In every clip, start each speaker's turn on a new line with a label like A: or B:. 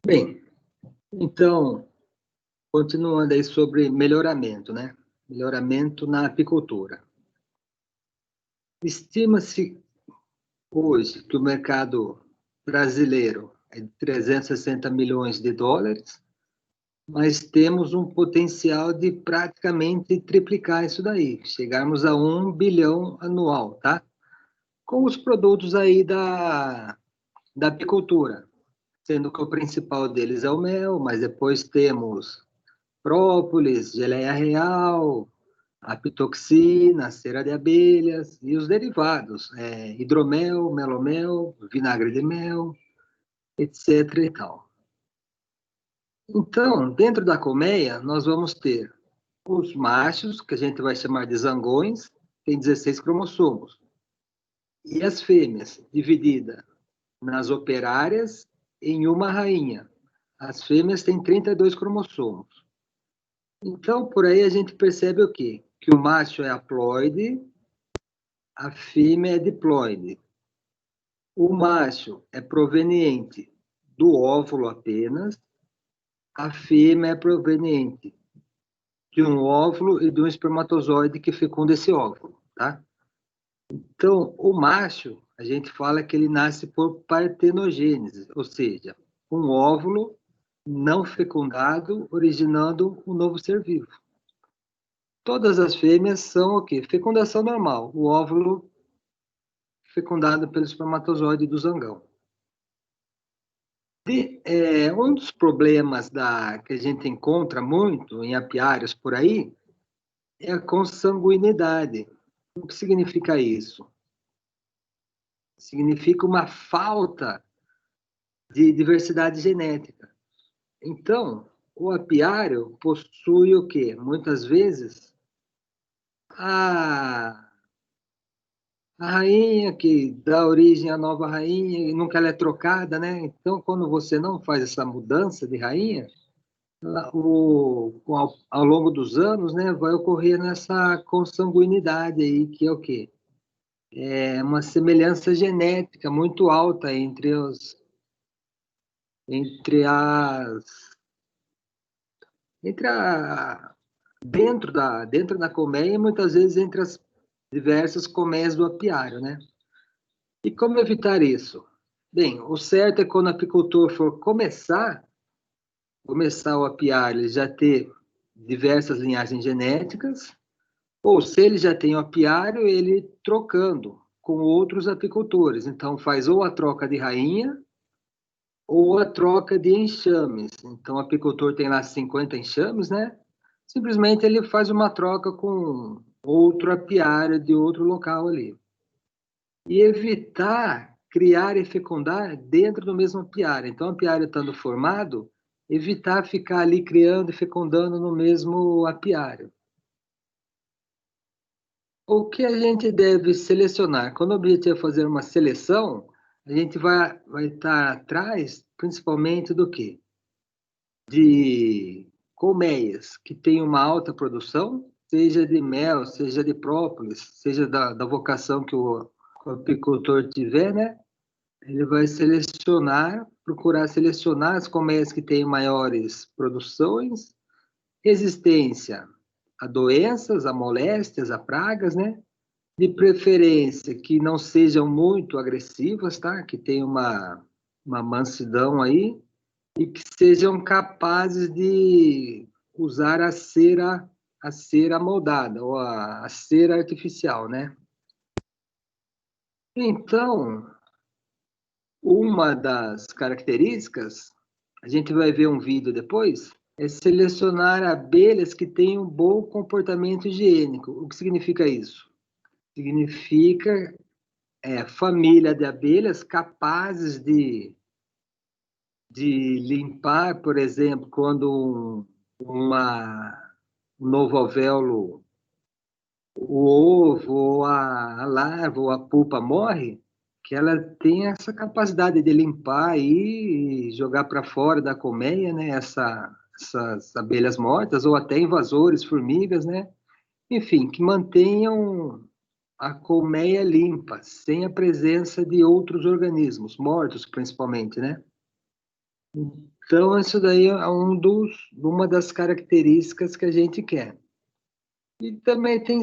A: Bem, então, continuando aí sobre melhoramento, né? Melhoramento na apicultura. Estima-se hoje que o mercado brasileiro é de 360 milhões de dólares, mas temos um potencial de praticamente triplicar isso daí, chegarmos a 1 bilhão anual, tá? Com os produtos aí da apicultura, sendo que o principal deles é o mel, mas depois temos própolis, geleia real, apitoxina, cera de abelhas e os derivados, hidromel, melomel, vinagre de mel, etc. e tal. Então, dentro da colmeia, nós vamos ter os machos, que a gente vai chamar de zangões, tem 16 cromossomos, e as fêmeas, dividida nas operárias em uma rainha. As fêmeas têm 32 cromossomos. Então, por aí a gente percebe o quê? Que o macho é haploide, a fêmea é diploide. O macho é proveniente do óvulo apenas, a fêmea é proveniente de um óvulo e de um espermatozoide que fecunda esse óvulo, tá? Então, o macho, a gente fala que ele nasce por partenogênese, ou seja, um óvulo não fecundado originando um novo ser vivo. Todas as fêmeas são o quê? Fecundação normal, o óvulo fecundado pelo espermatozoide do zangão. Um dos problemas que a gente encontra muito em apiários por aí é a consanguinidade. O que significa isso? Significa uma falta de diversidade genética. Então, o apiário possui o quê? Muitas vezes, a a rainha que dá origem à nova rainha e nunca ela é trocada, né? Então, quando você não faz essa mudança de rainha, ao longo dos anos, né, vai ocorrer nessa consanguinidade aí, que é o quê? É uma semelhança genética muito alta entre as, entre a, dentro da colmeia e muitas vezes entre as diversas colmeias do apiário, né? E como evitar isso? Bem, o certo é quando o apicultor for começar o apiário, ele já ter diversas linhagens genéticas, ou se ele já tem o apiário, ele trocando com outros apicultores. Então, faz ou a troca de rainha, ou a troca de enxames. Então, o apicultor tem lá 50 enxames, né? Simplesmente ele faz uma troca com outro apiário de outro local ali. E evitar criar e fecundar dentro do mesmo apiário. Então, o apiário estando formado, evitar ficar ali criando e fecundando no mesmo apiário. O que a gente deve selecionar? Quando o objetivo é fazer uma seleção, a gente vai estar atrás, principalmente do quê? De colmeias que têm uma alta produção, seja de mel, seja de própolis, seja da vocação que o apicultor tiver, né? Ele vai procurar selecionar as colmeias que têm maiores produções, resistência a doenças, a moléstias, a pragas, né? De preferência que não sejam muito agressivas, tá? Que tenham uma mansidão aí e que sejam capazes de usar a cera moldada ou a cera artificial, né? Então, uma das características, a gente vai ver um vídeo depois, é selecionar abelhas que têm um bom comportamento higiênico. O que significa isso? Significa família de abelhas capazes de limpar, por exemplo, quando um novo alvéolo, o ovo, ou a larva, ou a pupa morre, que ela tem essa capacidade de limpar e jogar para fora da colmeia, né, essas abelhas mortas, ou até invasores, formigas, né? Enfim, que mantenham a colmeia limpa, sem a presença de outros organismos, mortos principalmente, né? Então, isso daí é uma das características que a gente quer. E também tem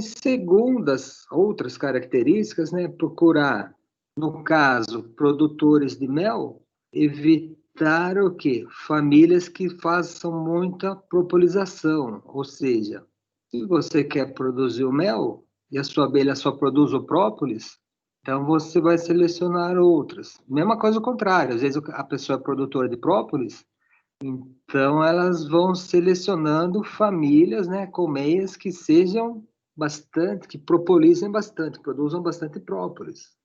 A: outras características, né? Procurar, no caso, produtores de mel, evitar o quê? Famílias que façam muita propolização, ou seja, se você quer produzir o mel e a sua abelha só produz o própolis, então você vai selecionar outras. Mesma coisa o contrário, às vezes a pessoa é produtora de própolis, então, elas vão selecionando famílias, né, colmeias que sejam bastante, que propolizem bastante, produzam bastante própolis.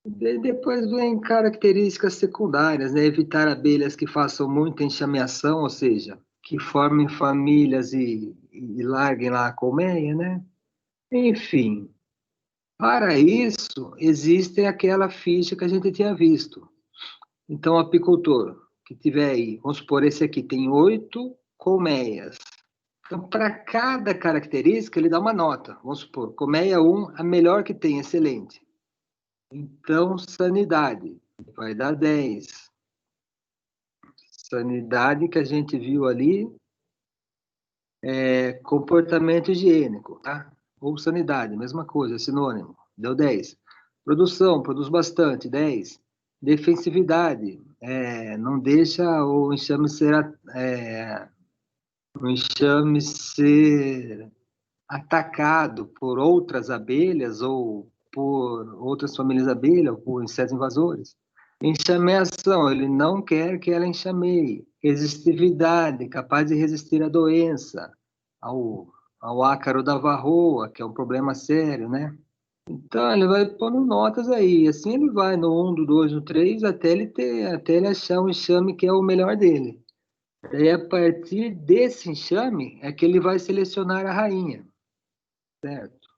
A: E depois vem características secundárias, né, evitar abelhas que façam muita enxameação, ou seja, que formem famílias e larguem lá a colmeia, né? Enfim, para isso, existe aquela ficha que a gente tinha visto. Então, o apicultor que tiver aí, vamos supor, esse aqui tem 8 colmeias. Então, para cada característica, ele dá uma nota. Vamos supor, colmeia 1, a melhor que tem, excelente. Então, sanidade, vai dar 10. Sanidade que a gente viu ali é comportamento higiênico, tá? Ou sanidade, mesma coisa, sinônimo, deu 10. Produção, produz bastante, 10. Defensividade, não deixa o enxame ser atacado por outras abelhas ou por outras famílias de abelha ou por insetos invasores. Enxameação, ele não quer que ela enxameie. Resistividade, capaz de resistir à doença, ao ácaro da varroa, que é um problema sério, né? Então, ele vai pondo notas aí. Assim ele vai no 1, no 2, no 3, até ele achar um enxame que é o melhor dele. Daí, a partir desse enxame, é que ele vai selecionar a rainha, certo?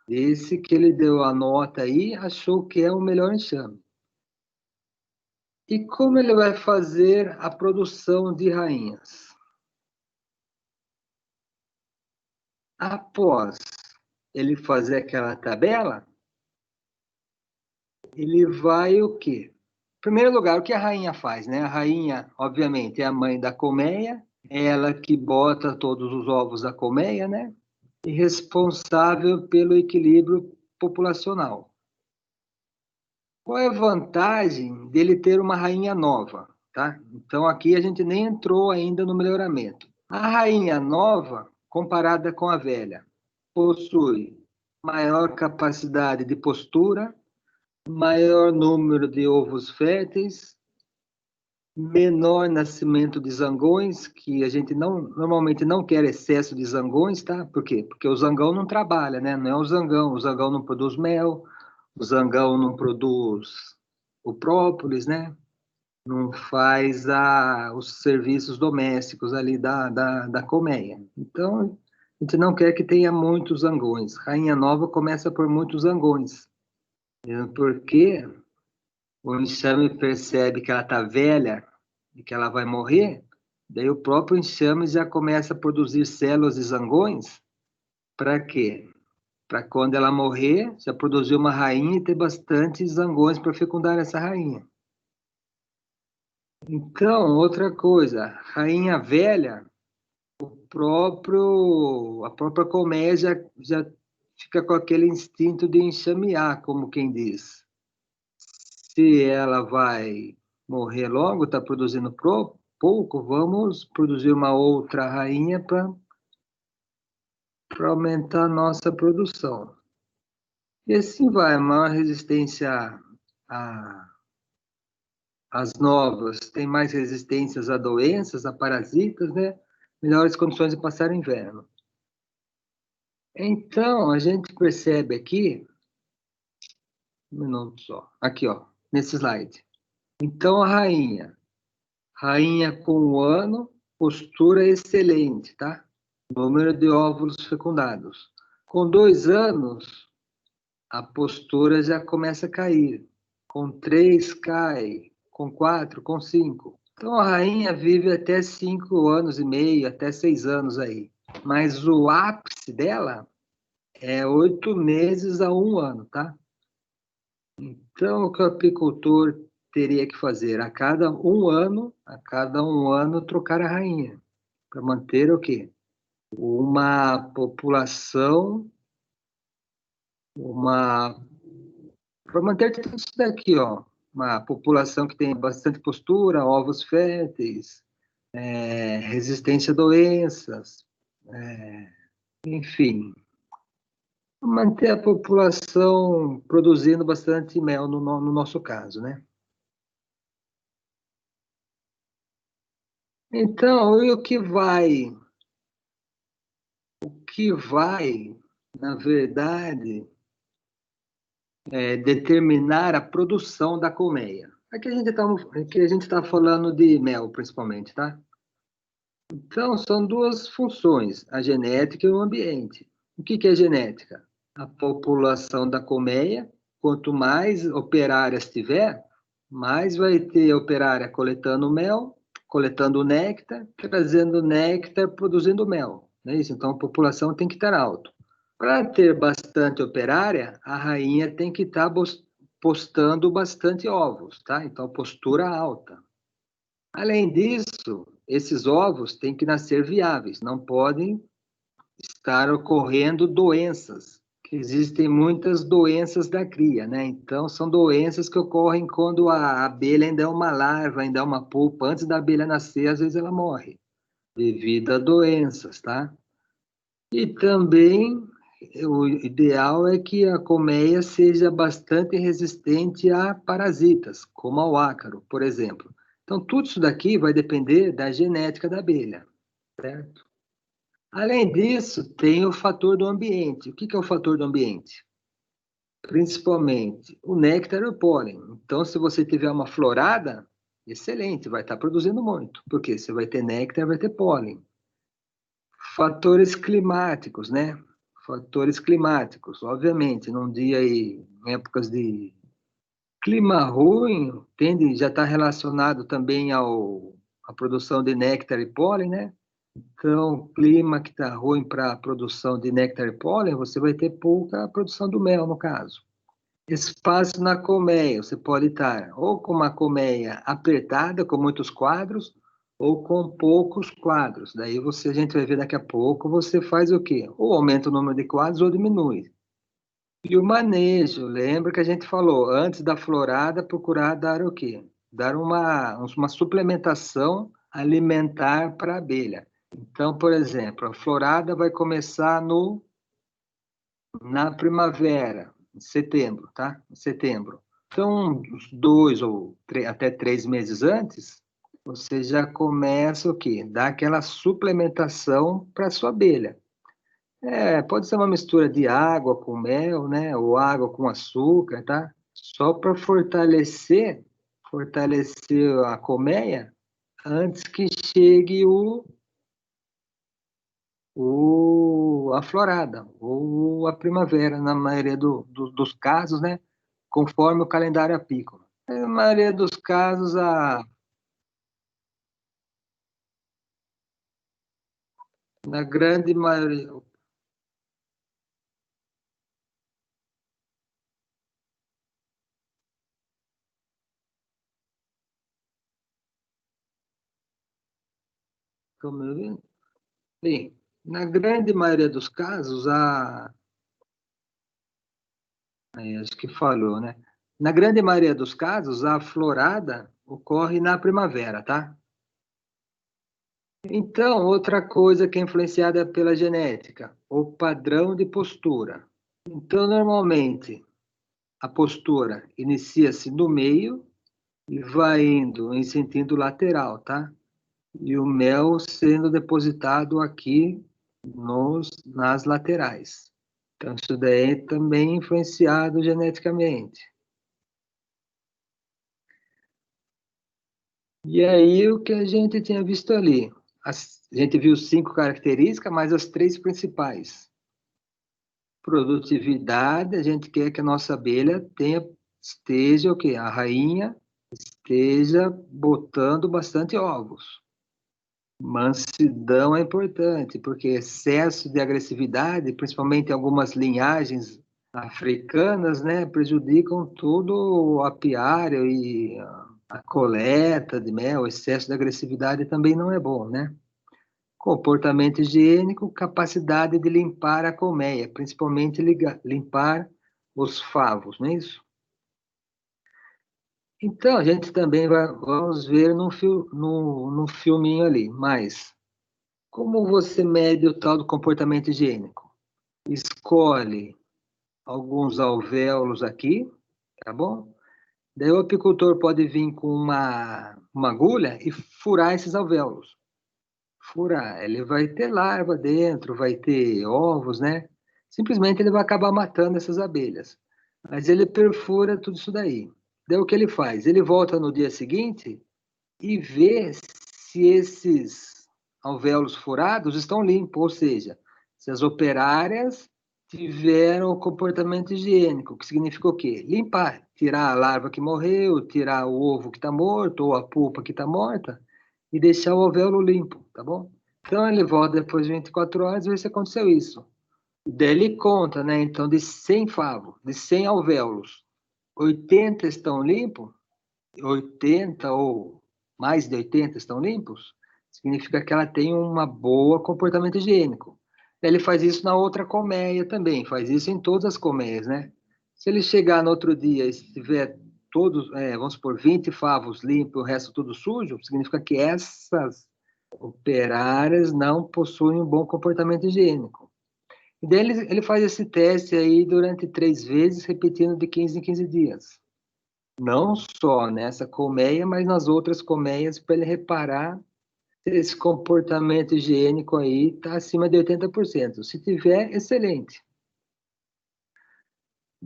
A: Esse que ele deu a nota aí, achou que é o melhor enxame. E como ele vai fazer a produção de rainhas? Após ele fazer aquela tabela, ele vai o quê? Em primeiro lugar, o que a rainha faz, né? A rainha, obviamente, é a mãe da colmeia, é ela que bota todos os ovos da colmeia, né? E responsável pelo equilíbrio populacional. Qual é a vantagem dele ter uma rainha nova, tá? Então aqui a gente nem entrou ainda no melhoramento. A rainha nova, comparada com a velha, possui maior capacidade de postura, maior número de ovos férteis, menor nascimento de zangões, que a gente normalmente não quer excesso de zangões, tá? Por quê? Porque o zangão não trabalha, né? Não é o zangão não produz mel, o zangão não produz o própolis, né? Não faz os serviços domésticos ali da colmeia. Então, a gente não quer que tenha muitos zangões. Rainha nova começa por muitos zangões, porque o enxame percebe que ela está velha e que ela vai morrer, daí o próprio enxame já começa a produzir células de zangões. Para quê? Para quando ela morrer, já produzir uma rainha e ter bastante zangões para fecundar essa rainha. Então, outra coisa, rainha velha, a própria colmeia já fica com aquele instinto de enxamear, como quem diz. Se ela vai morrer logo, está produzindo pouco, vamos produzir uma outra rainha para aumentar a nossa produção. E assim vai, maior resistência às novas, tem mais resistências a doenças, a parasitas, né? Melhores condições de passar o inverno. Então, a gente percebe aqui, um minuto só, aqui, ó, nesse slide. Então, a rainha com um ano, postura excelente, tá? Número de óvulos fecundados. Com 2 anos, a postura já começa a cair. Com 3, cai. Com 4, com 5. Então, a rainha vive até 5 anos e meio, até 6 anos aí. Mas o ápice dela é 8 meses a 1 ano, tá? Então, o que o apicultor teria que fazer a cada um ano, trocar a rainha, para manter o quê? Uma população, para manter tudo isso daqui, ó, uma população que tem bastante postura, ovos férteis, resistência a doenças, enfim, manter a população produzindo bastante mel no nosso caso, né? Então, e o que vai, na verdade, determinar a produção da colmeia? Aqui a gente tá falando de mel, principalmente, tá? Então, são duas funções, a genética e o ambiente. O que é genética? A população da colmeia, quanto mais operárias tiver, mais vai ter operária coletando mel, coletando néctar, trazendo néctar, produzindo mel. Não é isso? Então, a população tem que estar alta. Para ter bastante operária, a rainha tem que estar postando bastante ovos, tá? Então, postura alta. Além disso, esses ovos têm que nascer viáveis, não podem estar ocorrendo doenças, que existem muitas doenças da cria, né? Então, são doenças que ocorrem quando a abelha ainda é uma larva, ainda é uma pupa. Antes da abelha nascer, às vezes ela morre, devido a doenças, tá? E também, o ideal é que a colmeia seja bastante resistente a parasitas, como ao ácaro, por exemplo. Então, tudo isso daqui vai depender da genética da abelha, certo? Além disso, tem o fator do ambiente. O que é o fator do ambiente? Principalmente o néctar e o pólen. Então, se você tiver uma florada, excelente, vai estar produzindo muito, porque você vai ter néctar, vai ter pólen. Fatores climáticos, né? Fatores climáticos, obviamente, num dia aí, em épocas de clima ruim, já está relacionado também à produção de néctar e pólen, né? Então, clima que está ruim para a produção de néctar e pólen, você vai ter pouca produção do mel, no caso. Espaço na colmeia, você pode estar ou com uma colmeia apertada, com muitos quadros, ou com poucos quadros. Daí a gente vai ver daqui a pouco, você faz o quê? Ou aumenta o número de quadros ou diminui. E o manejo, lembra que a gente falou, antes da florada, procurar dar o quê? Dar uma suplementação alimentar para a abelha. Então, por exemplo, a florada vai começar na primavera, em setembro, tá? Em setembro. Então, uns 2 ou até 3 meses antes, você já começa o quê? Dar aquela suplementação para a sua abelha. Pode ser uma mistura de água com mel, né? Ou água com açúcar, tá? Só para fortalecer a colmeia antes que chegue a florada ou a primavera, na maioria dos casos, né? Conforme o calendário apícola. Na maioria dos casos, na grande maioria, como eu vi, bem, na grande maioria dos casos, acho que falhou, né? Na grande maioria dos casos, a florada ocorre na primavera, tá? Então, outra coisa que é influenciada pela genética, o padrão de postura. Então, normalmente, a postura inicia-se no meio e vai indo em sentido lateral, tá? E o mel sendo depositado aqui nas laterais. Então, isso daí é também influenciado geneticamente. E aí, o que a gente tinha visto ali? A gente viu 5 características, mas as 3 principais. Produtividade, a gente quer que a nossa abelha esteja o quê? A rainha esteja botando bastante ovos. Mansidão é importante, porque excesso de agressividade, principalmente em algumas linhagens africanas, né, prejudicam todo o apiário e a coleta de mel, o excesso de agressividade também não é bom, né? Comportamento higiênico, capacidade de limpar a colmeia, principalmente limpar os favos, não é isso? Então, a gente também vamos ver no filminho ali, mas como você mede o tal do comportamento higiênico? Escolhe alguns alvéolos aqui, tá bom? Daí o apicultor pode vir com uma agulha e furar esses alvéolos. Furar, ele vai ter larva dentro, vai ter ovos, né? Simplesmente ele vai acabar matando essas abelhas. Mas ele perfura tudo isso daí. Daí o que ele faz? Ele volta no dia seguinte e vê se esses alvéolos furados estão limpos, ou seja, se as operárias tiveram o comportamento higiênico, que significa o quê? Limpar, tirar a larva que morreu, tirar o ovo que está morto, ou a polpa que está morta, e deixar o alvéolo limpo, tá bom? Então ele volta depois de 24 horas e vê se aconteceu isso. Daí ele conta, né? Então, de 100 favos, de 100 alvéolos, 80 estão limpos, 80 ou mais de 80 estão limpos, significa que ela tem um bom comportamento higiênico. Ele faz isso na outra colmeia também, faz isso em todas as colmeias, né? Se ele chegar no outro dia e tiver todos, vamos supor, 20 favos limpos e o resto tudo sujo, significa que essas operárias não possuem um bom comportamento higiênico. E daí ele faz esse teste aí durante 3 vezes, repetindo de 15 em 15 dias. Não só nessa colmeia, mas nas outras colmeias, para ele reparar se esse comportamento higiênico aí está acima de 80%. Se tiver, excelente.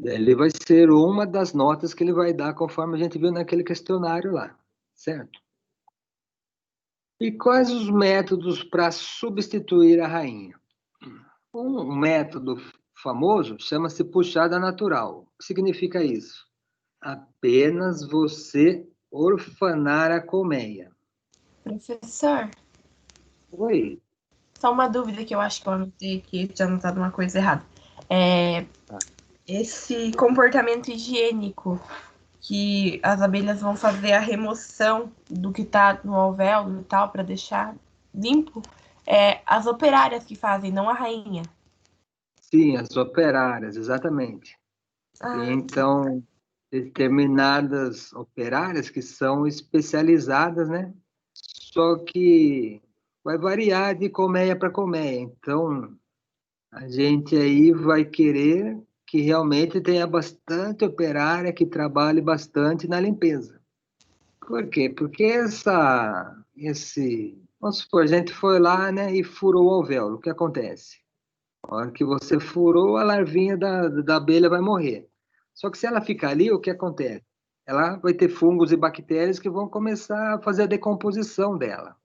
A: Ele vai ser uma das notas que ele vai dar, conforme a gente viu naquele questionário lá, certo? E quais os métodos para substituir a rainha? Um método famoso chama-se puxada natural. O que significa isso? Apenas você orfanar a colmeia.
B: Professor,
A: Oi.
B: só uma dúvida que eu acho que eu anotei aqui, tinha anotado uma coisa errada. Esse comportamento higiênico que as abelhas vão fazer a remoção do que está no alvéolo e tal, para deixar limpo, as operárias que fazem, não a rainha.
A: Sim, as operárias, exatamente. Tem, então, determinadas operárias que são especializadas, né? Só que vai variar de colmeia para colmeia. Então, a gente aí vai querer que realmente tenha bastante operária que trabalhe bastante na limpeza. Por quê? Porque vamos supor, a gente foi lá, né, e furou o alvéolo. O que acontece? A hora que você furou, a larvinha da abelha vai morrer. Só que se ela ficar ali, o que acontece? Ela vai ter fungos e bactérias que vão começar a fazer a decomposição dela,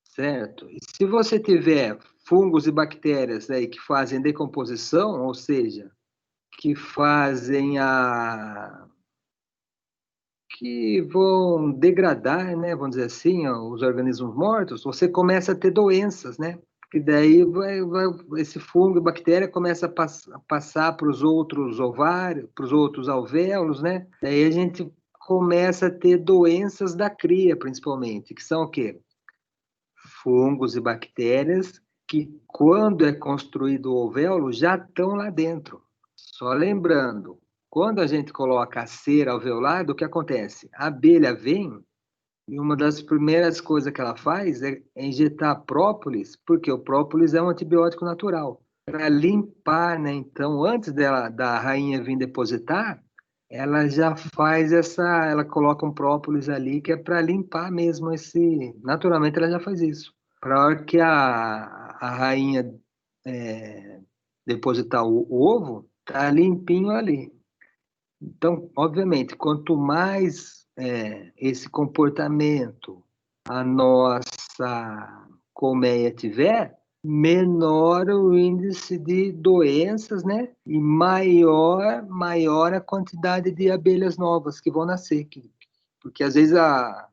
A: certo? E se você tiver fungos e bactérias aí que fazem decomposição, ou seja, que fazem que vão degradar, né, vamos dizer assim, os organismos mortos, você começa a ter doenças, né? Que daí esse fungo e bactéria começa a passar para os outros ovários, para os outros alvéolos, né? Daí a gente começa a ter doenças da cria, principalmente, que são o quê? Fungos e bactérias que, quando é construído o alvéolo, já estão lá dentro. Só lembrando, quando a gente coloca a cera alveolar, o que acontece? A abelha vem e uma das primeiras coisas que ela faz é injetar própolis, porque o própolis é um antibiótico natural, para limpar, né? Então, antes da rainha vir depositar, ela já faz ela coloca um própolis ali que é para limpar mesmo naturalmente ela já faz isso. Para a hora que a rainha depositar o ovo, tá limpinho ali. Então, obviamente, quanto mais esse comportamento a nossa colmeia tiver, menor o índice de doenças, né? E maior a quantidade de abelhas novas que vão nascer. Porque às vezes a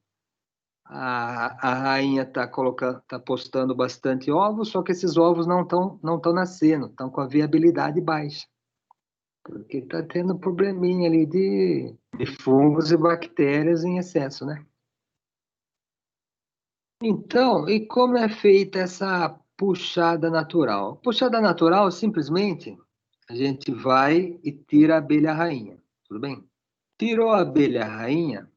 A: rainha tá postando bastante ovos, só que esses ovos não estão nascendo, estão com a viabilidade baixa. Porque está tendo probleminha ali de fungos e bactérias em excesso, né? Então, e como é feita essa puxada natural? Puxada natural, simplesmente, a gente vai e tira a abelha rainha, tudo bem? Tirou a abelha rainha,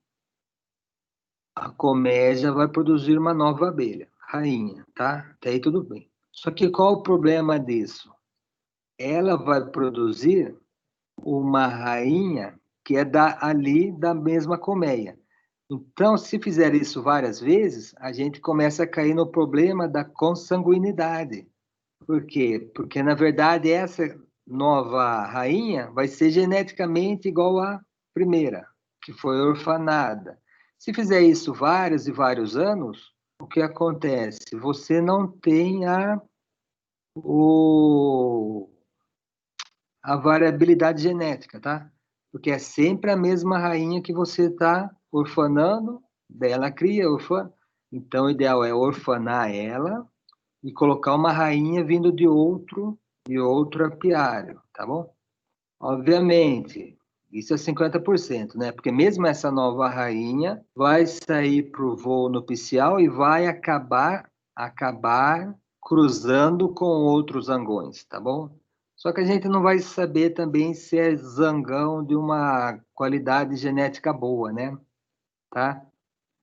A: a colmeia já vai produzir uma nova abelha, rainha, tá? Até aí tudo bem. Só que qual o problema disso? Ela vai produzir uma rainha que é ali da mesma colmeia. Então, se fizer isso várias vezes, a gente começa a cair no problema da consanguinidade. Por quê? Porque, na verdade, essa nova rainha vai ser geneticamente igual à primeira, que foi orfanada. Se fizer isso vários e vários anos, o que acontece? Você não tem o, a variabilidade genética, tá? Porque é sempre a mesma rainha que você está orfanando, daí ela cria, orfana. Então, o ideal é orfanar ela e colocar uma rainha vindo de outro apiário, tá bom? Obviamente, isso é 50%, né? Porque mesmo essa nova rainha vai sair para o voo nupcial e vai acabar cruzando com outros zangões, tá bom? Só que a gente não vai saber também se é zangão de uma qualidade genética boa, né? Tá?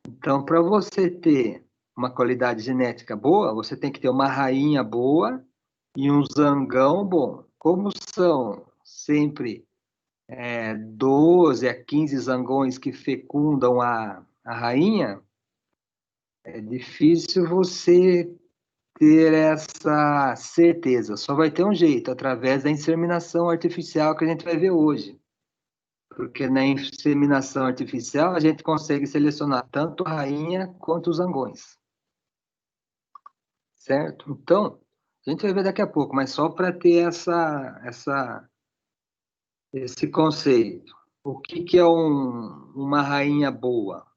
A: Então, para você ter uma qualidade genética boa, você tem que ter uma rainha boa e um zangão bom. Como são sempre 12 a 15 zangões que fecundam a rainha, é difícil você ter essa certeza. Só vai ter um jeito, através da inseminação artificial que a gente vai ver hoje. Porque na inseminação artificial a gente consegue selecionar tanto a rainha quanto os zangões. Certo? Então, a gente vai ver daqui a pouco, mas só para ter esse conceito. O que é uma rainha boa?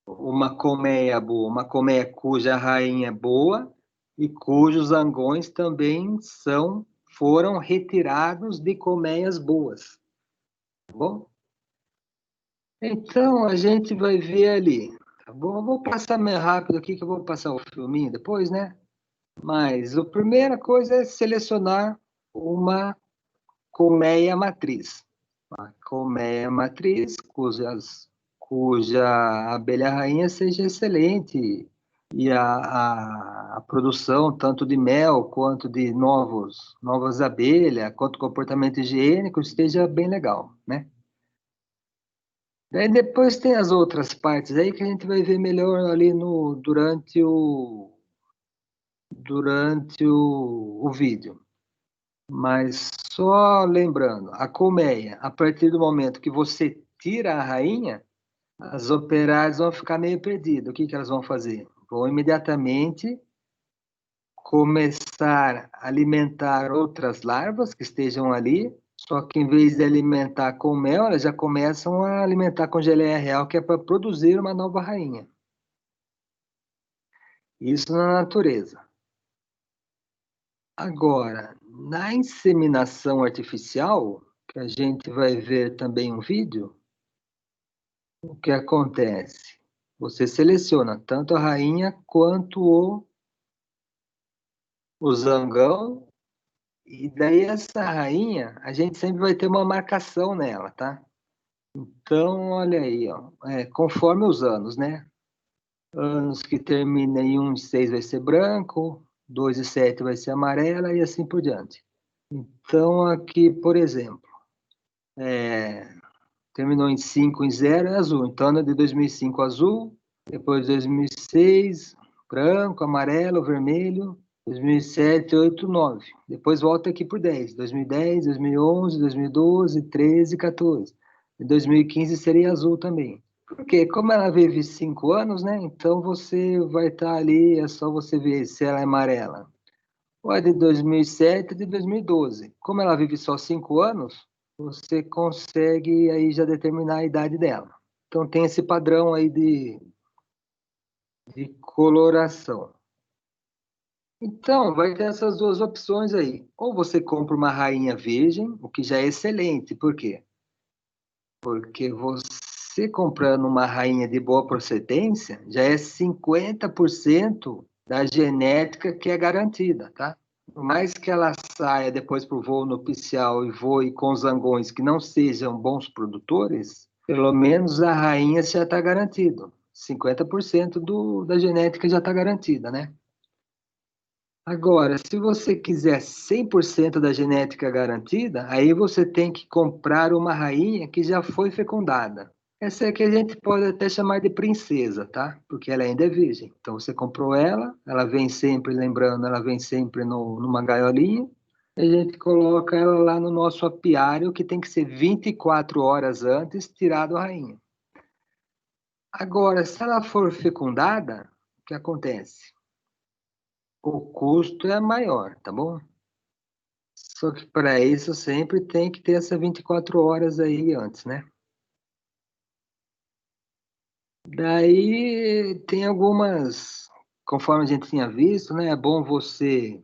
A: Uma colmeia boa? Uma colmeia cuja rainha é boa e cujos zangões também foram retirados de colmeias boas. Tá bom? Então, a gente vai ver ali. Tá bom? Eu vou passar meio rápido aqui, que eu vou passar o filminho depois, né? Mas a primeira coisa é selecionar uma colmeia matriz. Uma colmeia matriz cuja abelha rainha seja excelente e a produção tanto de mel quanto de novas abelhas, quanto comportamento higiênico esteja bem legal, né? Daí depois tem as outras partes aí que a gente vai ver melhor ali durante o vídeo. Mas só lembrando, a colmeia, a partir do momento que você tira a rainha, as operárias vão ficar meio perdidas. O que elas vão fazer? Vão imediatamente começar a alimentar outras larvas que estejam ali, só que em vez de alimentar com mel, elas já começam a alimentar com geleia real, que é para produzir uma nova rainha. Isso na natureza. Agora, na inseminação artificial, que a gente vai ver também um vídeo, o que acontece? Você seleciona tanto a rainha quanto o zangão, e daí essa rainha, a gente sempre vai ter uma marcação nela, tá? Então, olha aí, ó, conforme os anos, né? Anos que terminam em 1 e 6 vai ser branco, 2 e 7 vai ser amarela e assim por diante. Então, aqui, por exemplo, terminou em 5 em 0 é azul. Então, ano de 2005 azul, depois 2006 branco, amarelo, vermelho, 2007, 8, 9. Depois volta aqui por 10. 2010, 2011, 2012, 13, 14. E 2015 seria azul também. Porque como ela vive 5 anos, né? Então você vai estar ali, é só você ver se ela é amarela. Ou é de 2007 de 2012. Como ela vive só 5 anos, você consegue aí já determinar a idade dela. Então tem esse padrão aí de coloração. Então, vai ter essas duas opções aí. Ou você compra uma rainha virgem, o que já é excelente. Por quê? Porque você comprando uma rainha de boa procedência, já é 50% da genética que é garantida, tá? Por mais que ela saia depois para o voo nupcial e voe com zangões que não sejam bons produtores, pelo menos a rainha já está garantido. 50% da genética já está garantida, né? Agora, se você quiser 100% da genética garantida, aí você tem que comprar uma rainha que já foi fecundada. Essa é que a gente pode até chamar de princesa, tá? Porque ela ainda é virgem. Então você comprou ela, ela vem sempre, lembrando, ela vem sempre numa gaiolinha. A gente coloca ela lá no nosso apiário, que tem que ser 24 horas antes tirado a rainha. Agora, se ela for fecundada, o que acontece? O custo é maior, tá bom? Só que para isso sempre tem que ter essa 24 horas aí antes, né? Daí tem algumas, conforme a gente tinha visto, né? É bom você,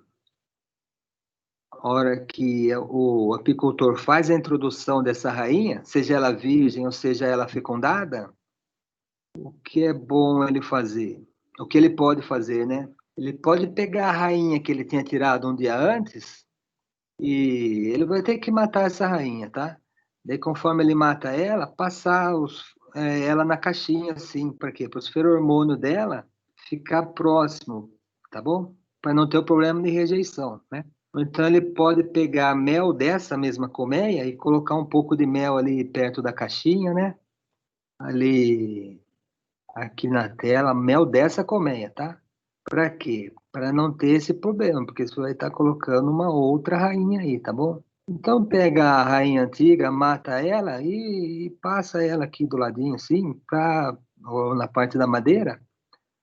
A: a hora que o apicultor faz a introdução dessa rainha, seja ela virgem ou seja ela fecundada, o que é bom ele fazer? O que ele pode fazer, né? Ele pode pegar a rainha que ele tinha tirado um dia antes e ele vai ter que matar essa rainha, tá? Daí, conforme ele mata ela, passar ela na caixinha, assim, para quê? Para os feromônios dela ficar próximo, tá bom? Para não ter o problema de rejeição, né? Então, ele pode pegar mel dessa mesma colmeia e colocar um pouco de mel ali perto da caixinha, né? Ali, aqui na tela, mel dessa colmeia, tá? Para quê? Para não ter esse problema, porque você vai estar colocando uma outra rainha aí, tá bom? Então pega a rainha antiga, mata ela e passa ela aqui do ladinho, assim, ou na parte da madeira,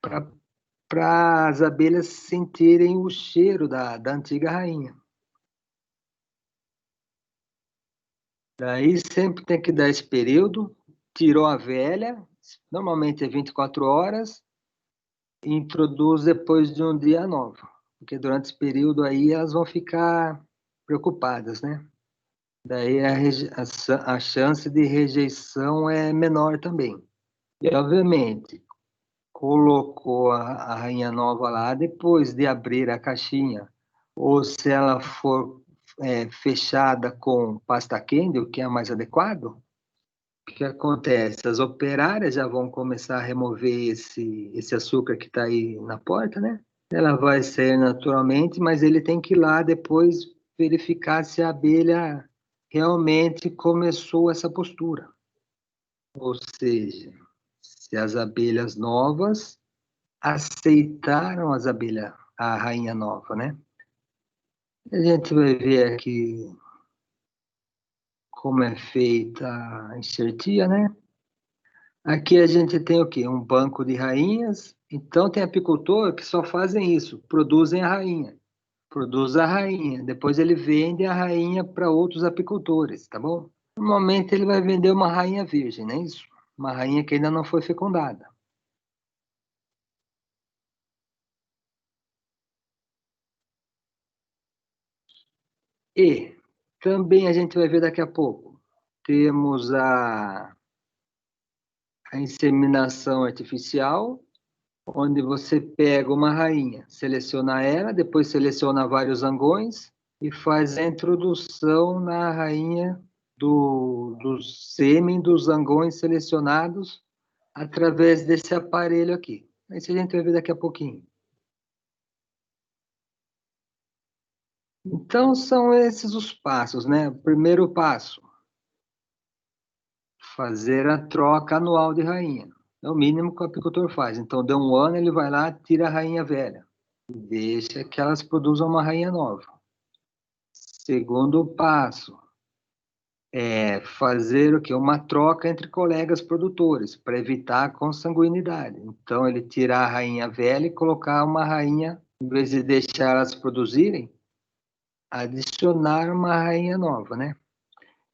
A: para as abelhas sentirem o cheiro da antiga rainha. Daí sempre tem que dar esse período, tirou a velha, normalmente é 24 horas, e introduz depois de um dia novo, porque durante esse período aí elas vão ficar preocupadas, né? Daí a chance de rejeição é menor também. E, obviamente, colocou a rainha nova lá depois de abrir a caixinha, ou se ela for fechada com pasta quente, o que é mais adequado, o que acontece? As operárias já vão começar a remover esse açúcar que está aí na porta, né? Ela vai sair naturalmente, mas ele tem que ir lá depois verificar se a abelha realmente começou essa postura. Ou seja, se as abelhas novas aceitaram a rainha nova, né? A gente vai ver aqui como é feita a enxertia, né? Aqui a gente tem o quê? Um banco de rainhas. Então tem apicultor que só fazem isso, produzem a rainha. Produz a rainha. Depois ele vende a rainha para outros apicultores, tá bom? Normalmente ele vai vender uma rainha virgem, não é isso? Uma rainha que ainda não foi fecundada. E também a gente vai ver daqui a pouco. Temos a inseminação artificial, onde você pega uma rainha, seleciona ela, depois seleciona vários zangões e faz a introdução na rainha do sêmen dos zangões selecionados através desse aparelho aqui. Isso a gente vai ver daqui a pouquinho. Então, são esses os passos, né? O primeiro passo, fazer a troca anual de rainha. É o mínimo que o apicultor faz. Então, deu um ano, ele vai lá, tira a rainha velha e deixa que elas produzam uma rainha nova. Segundo passo, é fazer o quê? Uma troca entre colegas produtores, para evitar a consanguinidade. Então, ele tirar a rainha velha e colocar uma rainha, em vez de deixar elas produzirem, adicionar uma rainha nova, né?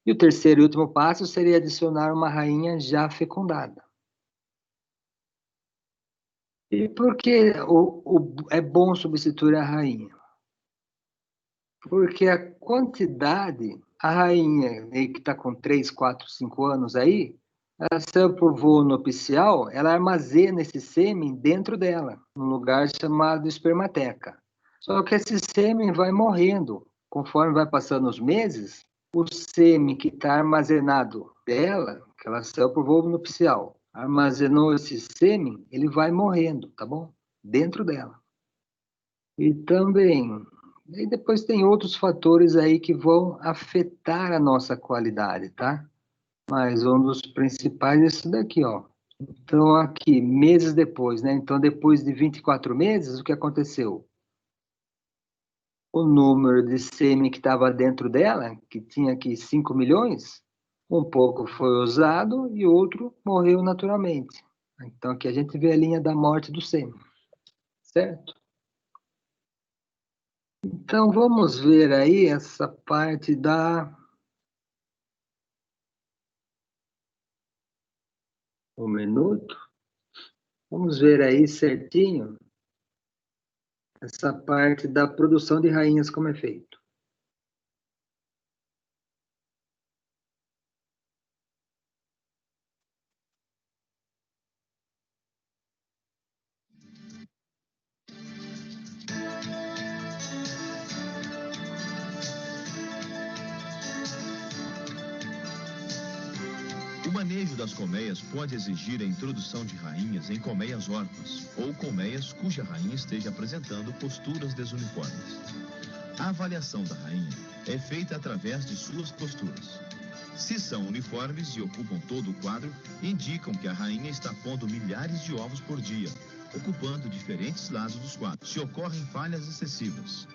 A: E o terceiro e último passo seria adicionar uma rainha já fecundada. E por que é bom substituir a rainha? Porque a quantidade, a rainha aí que está com 3, 4, 5 anos aí, ela saiu para o voo nupcial, ela armazena esse sêmen dentro dela, num lugar chamado espermateca. Só que esse sêmen vai morrendo. Conforme vai passando os meses, o sêmen que está armazenado dela, que ela saiu para o voo nupcial, armazenou esse sêmen, ele vai morrendo, tá bom? Dentro dela. E também, e depois tem outros fatores aí que vão afetar a nossa qualidade, tá? Mas um dos principais é isso daqui, ó. Então, aqui, meses depois, né? Então, depois de 24 meses, o que aconteceu? O número de sêmen que estava dentro dela, que tinha aqui 5 milhões, um pouco foi usado e outro morreu naturalmente. Então, aqui a gente vê a linha da morte do sêmen, certo? Então, vamos ver aí essa parte da... Um minuto. Vamos ver aí certinho essa parte da produção de rainhas, como é feito.
C: O manejo das colmeias pode exigir a introdução de rainhas em colmeias órfãs ou colmeias cuja rainha esteja apresentando posturas desuniformes. A avaliação da rainha é feita através de suas posturas. Se são uniformes e ocupam todo o quadro, indicam que a rainha está pondo milhares de ovos por dia, ocupando diferentes lados dos quadros. Se ocorrem falhas excessivas,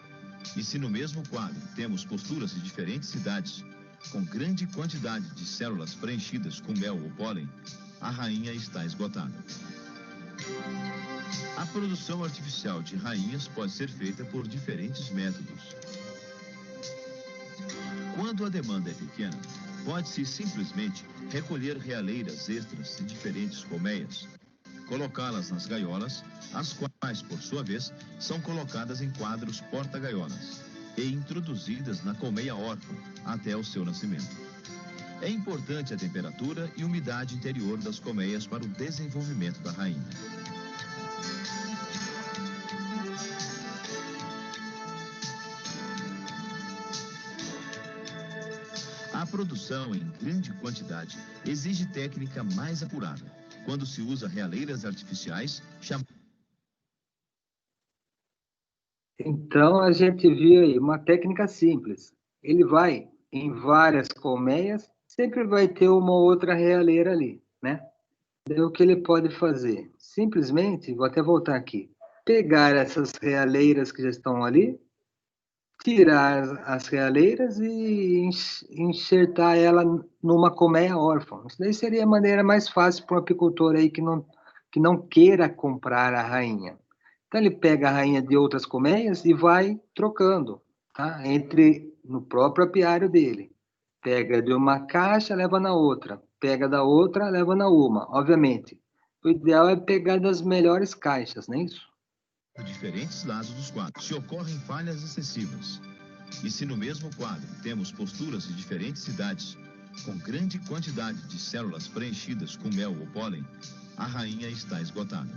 C: e se no mesmo quadro temos posturas de diferentes idades, com grande quantidade de células preenchidas com mel ou pólen, a rainha está esgotada. A produção artificial de rainhas pode ser feita por diferentes métodos. Quando a demanda é pequena, pode-se simplesmente recolher realeiras extras de diferentes colmeias, colocá-las nas gaiolas, as quais, por sua vez, são colocadas em quadros porta-gaiolas e introduzidas na colmeia órfã até o seu nascimento. É importante a temperatura e umidade interior das colmeias para o desenvolvimento da rainha. A produção em grande quantidade exige técnica mais apurada, quando se usa realeiras artificiais chamadas...
A: Então, a gente viu aí uma técnica simples. Ele vai em várias colmeias, sempre vai ter uma outra realeira ali, né? Daí o que ele pode fazer? Simplesmente, vou até voltar aqui, pegar essas realeiras que já estão ali, tirar as realeiras e enxertar ela numa colmeia órfã. Isso daí seria a maneira mais fácil para um apicultor aí que não queira comprar a rainha. Então, ele pega a rainha de outras colmeias e vai trocando, tá? No próprio apiário dele. Pega de uma caixa, leva na outra. Pega da outra, leva na uma. Obviamente, o ideal é pegar das melhores caixas, não é isso?
C: diferentes lados dos quadros. Se ocorrem falhas excessivas, e se no mesmo quadro temos posturas de diferentes idades, com grande quantidade de células preenchidas com mel ou pólen, a rainha está esgotada.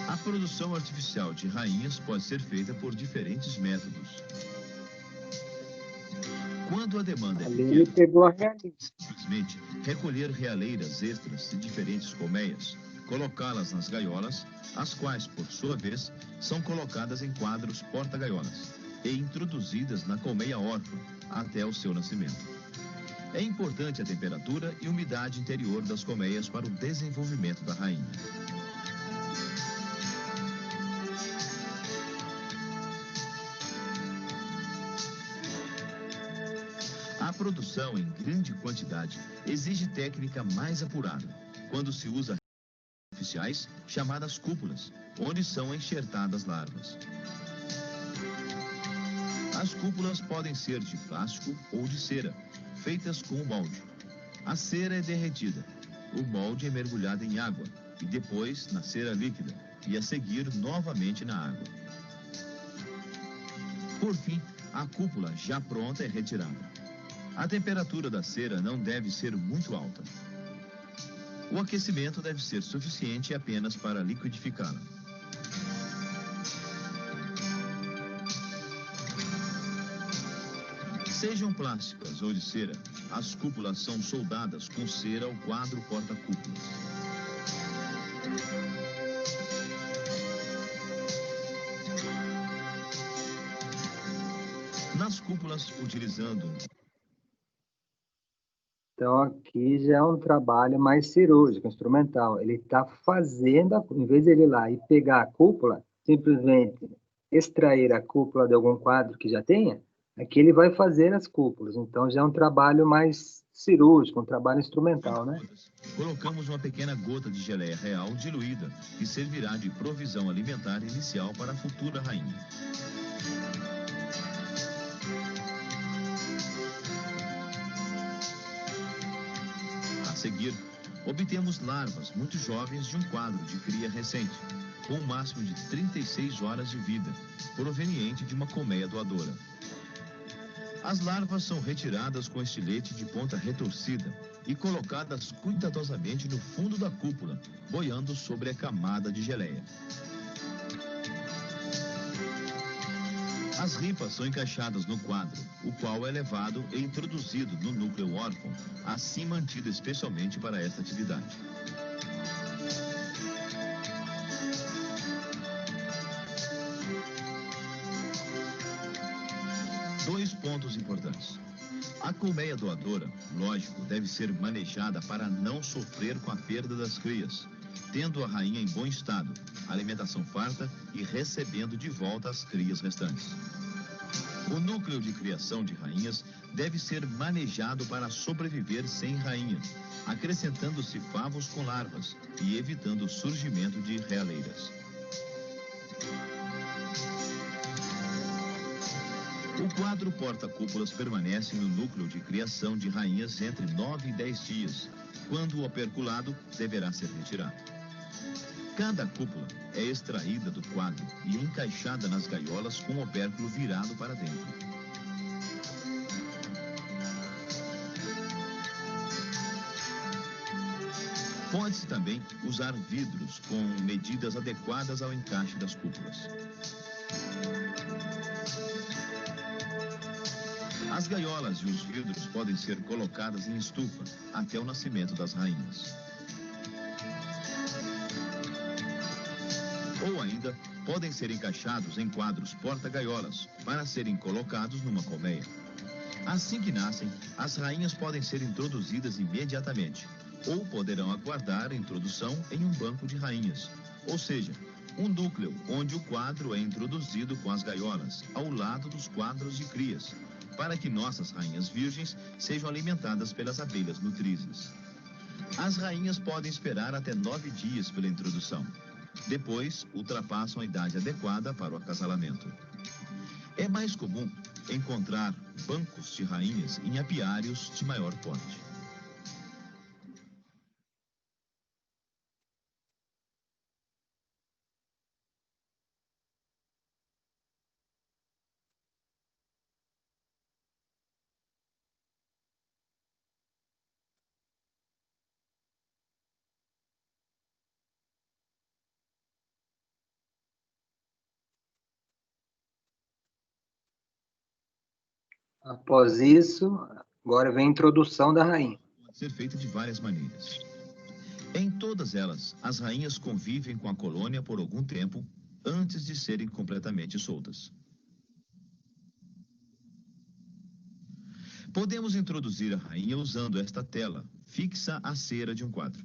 C: A produção artificial de rainhas pode ser feita por diferentes métodos. Quando a demanda é
A: Ele
C: pequena,
A: pegou a realinha.
C: simplesmente recolher realeiras extras de diferentes colmeias, colocá-las nas gaiolas, as quais, por sua vez, são colocadas em quadros porta-gaiolas e introduzidas na colmeia órfã até o seu nascimento. É importante a temperatura e umidade interior das colmeias para o desenvolvimento da rainha. A produção em grande quantidade exige técnica mais apurada, quando se usa artificiais chamadas cúpulas, onde são enxertadas larvas. As cúpulas podem ser de plástico ou de cera, feitas com o molde. A cera é derretida o molde é mergulhado em água e depois na cera líquida e a seguir novamente na água. Por fim, a cúpula já pronta é retirada. A temperatura da cera não deve ser muito alta. O aquecimento deve ser suficiente apenas para liquidificá-la. Sejam plásticas ou de cera, as cúpulas são soldadas com cera ao quadro porta-cúpulas. Nas cúpulas, utilizando...
A: Então, aqui já é um trabalho mais cirúrgico, instrumental. Ele está fazendo, em vez de ele ir lá e pegar a cúpula, simplesmente extrair a cúpula de algum quadro que já tenha, aqui ele vai fazer as cúpulas. Então, já é um trabalho mais cirúrgico, um trabalho instrumental, né?
C: Colocamos uma pequena gota de geleia real diluída, que servirá de provisão alimentar inicial para a futura rainha. A seguir, obtemos larvas muito jovens de um quadro de cria recente, com um máximo de 36 horas de vida, proveniente de uma colmeia doadora. As larvas são retiradas com estilete de ponta retorcida e colocadas cuidadosamente no fundo da cúpula, boiando sobre a camada de geleia. As ripas são encaixadas no quadro, o qual é levado e introduzido no núcleo órfão, assim mantido especialmente para esta atividade. Dois pontos importantes. A colmeia doadora, lógico, deve ser manejada para não sofrer com a perda das crias, tendo a rainha em bom estado, alimentação farta e recebendo de volta as crias restantes. O núcleo de criação de rainhas deve ser manejado para sobreviver sem rainha, acrescentando-se favos com larvas e evitando o surgimento de realeiras. O quadro porta-cúpulas permanece no núcleo de criação de rainhas entre 9 e 10 dias, quando o operculado deverá ser retirado. Cada cúpula é extraída do quadro e encaixada nas gaiolas com o opérculo virado para dentro. Pode-se também usar vidros com medidas adequadas ao encaixe das cúpulas. As gaiolas e os vidros podem ser colocadas em estufa até o nascimento das rainhas. Ou ainda, podem ser encaixados em quadros porta-gaiolas para serem colocados numa colmeia. Assim que nascem, as rainhas podem ser introduzidas imediatamente, ou poderão aguardar a introdução em um banco de rainhas, ou seja, um núcleo onde o quadro é introduzido com as gaiolas, ao lado dos quadros de crias, para que nossas rainhas virgens sejam alimentadas pelas abelhas nutrizes. As rainhas podem esperar até 9 dias pela introdução. Depois, ultrapassam a idade adequada para o acasalamento. É mais comum encontrar bancos de rainhas em apiários de maior porte.
A: Após isso, agora vem a introdução da rainha.
C: Pode ser feita de várias maneiras. Em todas elas, as rainhas convivem com a colônia por algum tempo antes de serem completamente soltas. Podemos introduzir a rainha usando esta tela, fixa à cera de um quadro.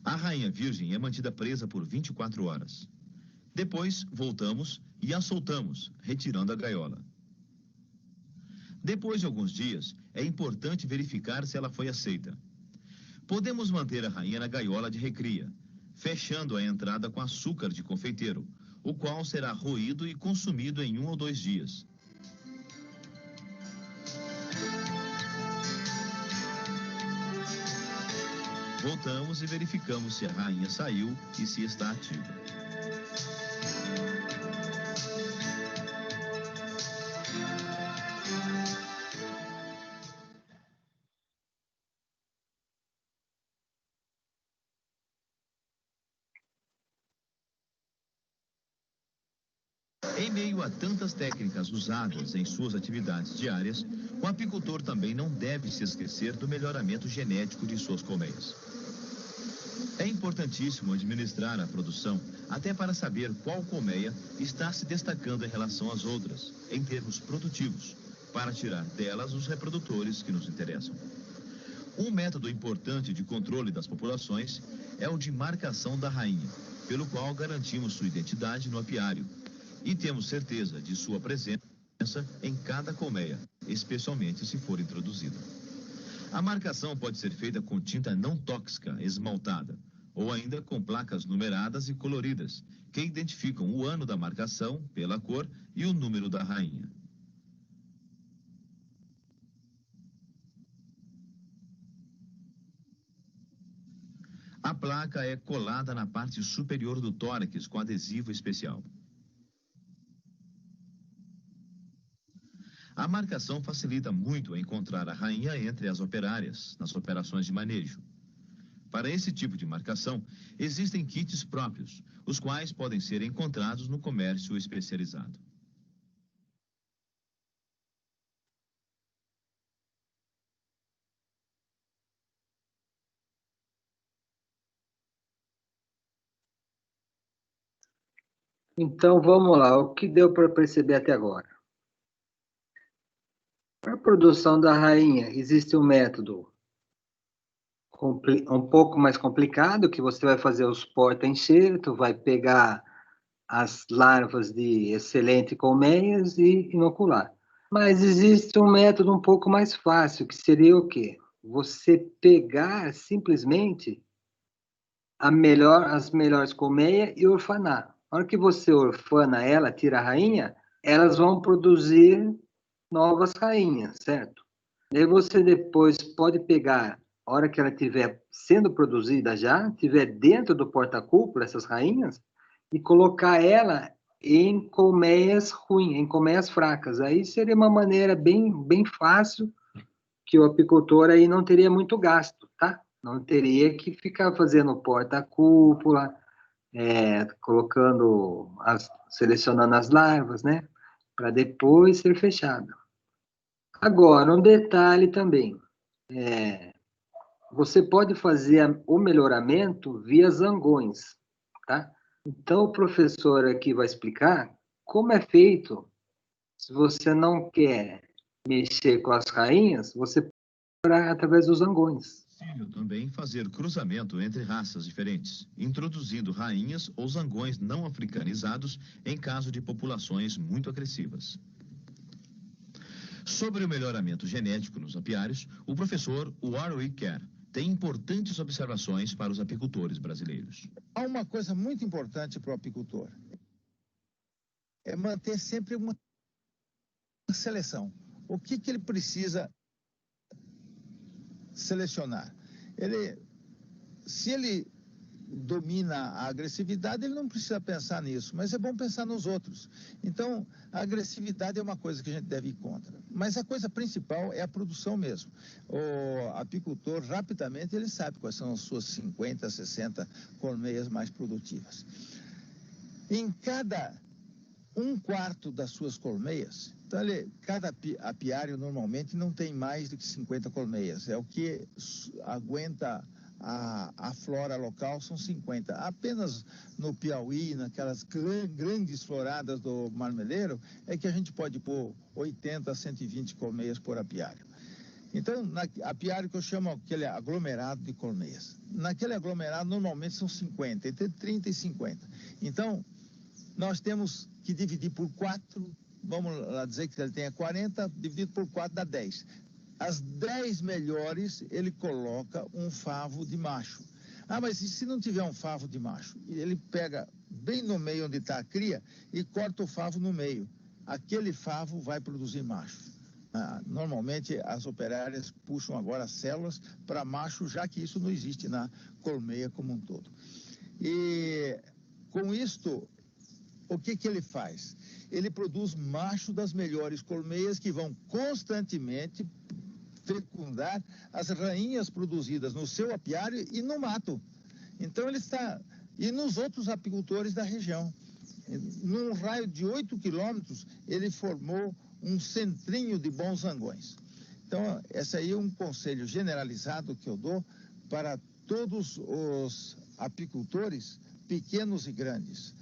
C: A rainha virgem é mantida presa por 24 horas. Depois, voltamos e a soltamos, retirando a gaiola. Depois de alguns dias, é importante verificar se ela foi aceita. Podemos manter a rainha na gaiola de recria, fechando a entrada com açúcar de confeiteiro, o qual será roído e consumido em 1 ou 2 dias. Voltamos e verificamos se a rainha saiu e se está ativa. Em meio a tantas técnicas usadas em suas atividades diárias, o apicultor também não deve se esquecer do melhoramento genético de suas colmeias. É importantíssimo administrar a produção, até para saber qual colmeia está se destacando em relação às outras, em termos produtivos, para tirar delas os reprodutores que nos interessam. Um método importante de controle das populações é o de marcação da rainha, pelo qual garantimos sua identidade no apiário e temos certeza de sua presença em cada colmeia, especialmente se for introduzida. A marcação pode ser feita com tinta não tóxica esmaltada, ou ainda com placas numeradas e coloridas, que identificam o ano da marcação pela cor e o número da rainha. A placa é colada na parte superior do tórax com adesivo especial. A marcação facilita muito encontrar a rainha entre as operárias, nas operações de manejo. Para esse tipo de marcação, existem kits próprios, os quais podem ser encontrados no comércio especializado.
A: Então, vamos lá. O que deu para perceber até agora? Para a produção da rainha, existe um método um pouco mais complicado, que você vai fazer os porta-enxerto, vai pegar as larvas de excelente colmeias e inocular. Mas existe um método um pouco mais fácil, que seria o quê? Você pegar simplesmente as melhores colmeias e orfanar. Na hora que você orfana ela, tira a rainha, elas vão produzir novas rainhas, certo? Daí você depois pode pegar, a hora que ela estiver sendo produzida já, estiver dentro do porta-cúpula, essas rainhas, e colocar ela em colmeias ruins, em colmeias fracas. Aí seria uma maneira bem fácil, que o apicultor aí não teria muito gasto, tá? Não teria que ficar fazendo porta-cúpula, selecionando as larvas, né? Para depois ser fechado. Agora, um detalhe também. Você pode fazer o melhoramento via zangões, tá? Então, o professor aqui vai explicar como é feito. Se você não quer mexer com as rainhas, você pode através dos zangões.
C: É possível também fazer cruzamento entre raças diferentes, introduzindo rainhas ou zangões não africanizados em caso de populações muito agressivas. Sobre o melhoramento genético nos apiários, o professor Warwick Kerr tem importantes observações para os apicultores brasileiros.
D: Há uma coisa muito importante para o apicultor, é manter sempre uma seleção. O que ele precisa selecionar? Se ele domina a agressividade, ele não precisa pensar nisso, mas é bom pensar nos outros. Então, a agressividade é uma coisa que a gente deve ir contra. Mas a coisa principal é a produção mesmo. O apicultor, rapidamente, ele sabe quais são as suas 50, 60 colmeias mais produtivas. Em cada 1/4 das suas colmeias, então cada apiário normalmente não tem mais do que 50 colmeias. É o que aguenta a flora local, são 50. Apenas no Piauí, naquelas grandes floradas do Marmeleiro, é que a gente pode pôr 80 a 120 colmeias por apiário. Então, apiário que eu chamo aquele aglomerado de colmeias. Naquele aglomerado, normalmente são 50, entre 30 e 50. Então, nós temos que dividir por 4, vamos lá dizer que ele tenha 40, dividido por 4 dá 10. As 10 melhores, ele coloca um favo de macho. Ah, mas e se não tiver um favo de macho? Ele pega bem no meio onde está a cria e corta o favo no meio. Aquele favo vai produzir macho. Normalmente, as operárias puxam agora células para macho, já que isso não existe na colmeia como um todo. E com isto, o que ele faz? Ele produz macho das melhores colmeias que vão constantemente fecundar as rainhas produzidas no seu apiário e no mato. Então ele está... E nos outros apicultores da região. Num raio de 8 quilômetros, ele formou um centrinho de bons zangões. Então, esse aí é um conselho generalizado que eu dou para todos os apicultores, pequenos e grandes.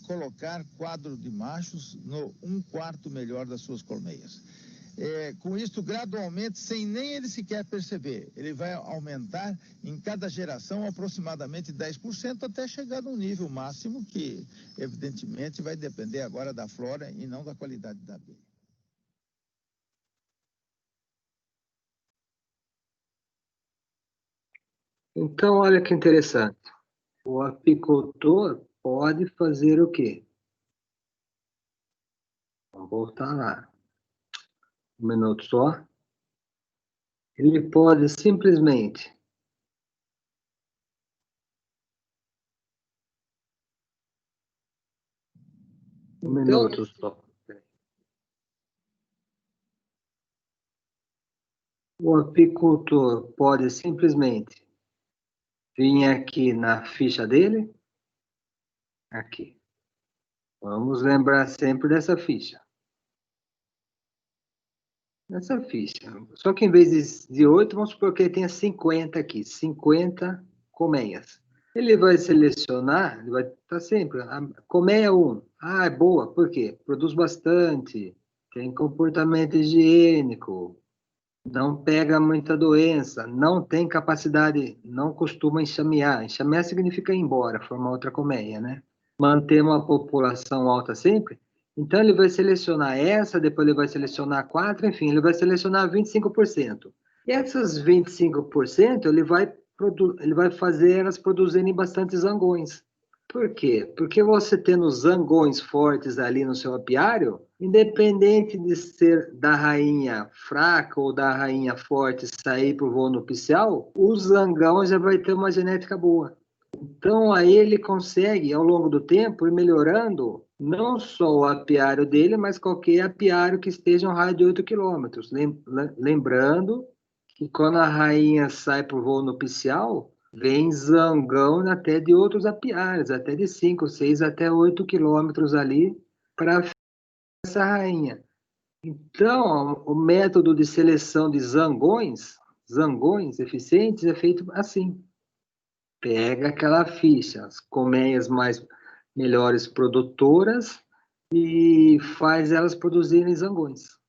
D: Colocar quadro de machos no 1/4 melhor das suas colmeias. Com isso, gradualmente, sem nem ele sequer perceber, ele vai aumentar em cada geração aproximadamente 10% até chegar no nível máximo que, evidentemente, vai depender agora da flora e não da qualidade da abelha.
A: Então, olha que interessante. O apicultor pode fazer o quê? Vamos voltar lá. Um minuto só. Ele pode simplesmente um minuto só. O apicultor pode simplesmente vir aqui na ficha dele. Aqui. Vamos lembrar sempre dessa ficha. Nessa ficha. Só que em vez de 8, vamos supor que ele tenha 50 aqui. 50 colmeias. Ele vai selecionar, ele vai estar sempre. A colmeia 1. Ah, é boa. Por quê? Produz bastante. Tem comportamento higiênico. Não pega muita doença. Não tem capacidade. Não costuma enxamear. Enxamear significa ir embora, formar outra colmeia, né? Manter uma população alta sempre. Então, ele vai selecionar essa, depois ele vai selecionar 4, enfim, ele vai selecionar 25%. E essas 25%, ele vai fazer elas produzirem bastante zangões. Por quê? Porque você tendo zangões fortes ali no seu apiário, independente de ser da rainha fraca ou da rainha forte sair para o voo nupcial, o zangão já vai ter uma genética boa. Então, aí ele consegue, ao longo do tempo, ir melhorando não só o apiário dele, mas qualquer apiário que esteja em um raio de 8 quilômetros. Lembrando que quando a rainha sai para o voo nupcial, vem zangão até de outros apiários, até de 5, 6, até 8 quilômetros ali para essa rainha. Então, o método de seleção de zangões eficientes, é feito assim. Pega aquela ficha, as colmeias melhores produtoras e faz elas produzirem zangões,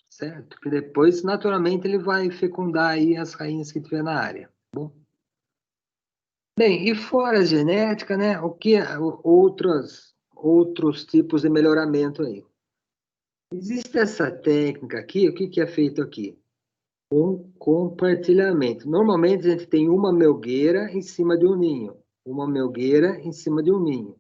A: certo? Que depois, naturalmente, ele vai fecundar aí as rainhas que tiver na área. Bom. Bem, e fora a genética, né? O que outros tipos de melhoramento aí? Existe essa técnica aqui, o que é feito aqui? Um compartilhamento. Normalmente a gente tem uma melgueira em cima de um ninho, uma melgueira em cima de um ninho.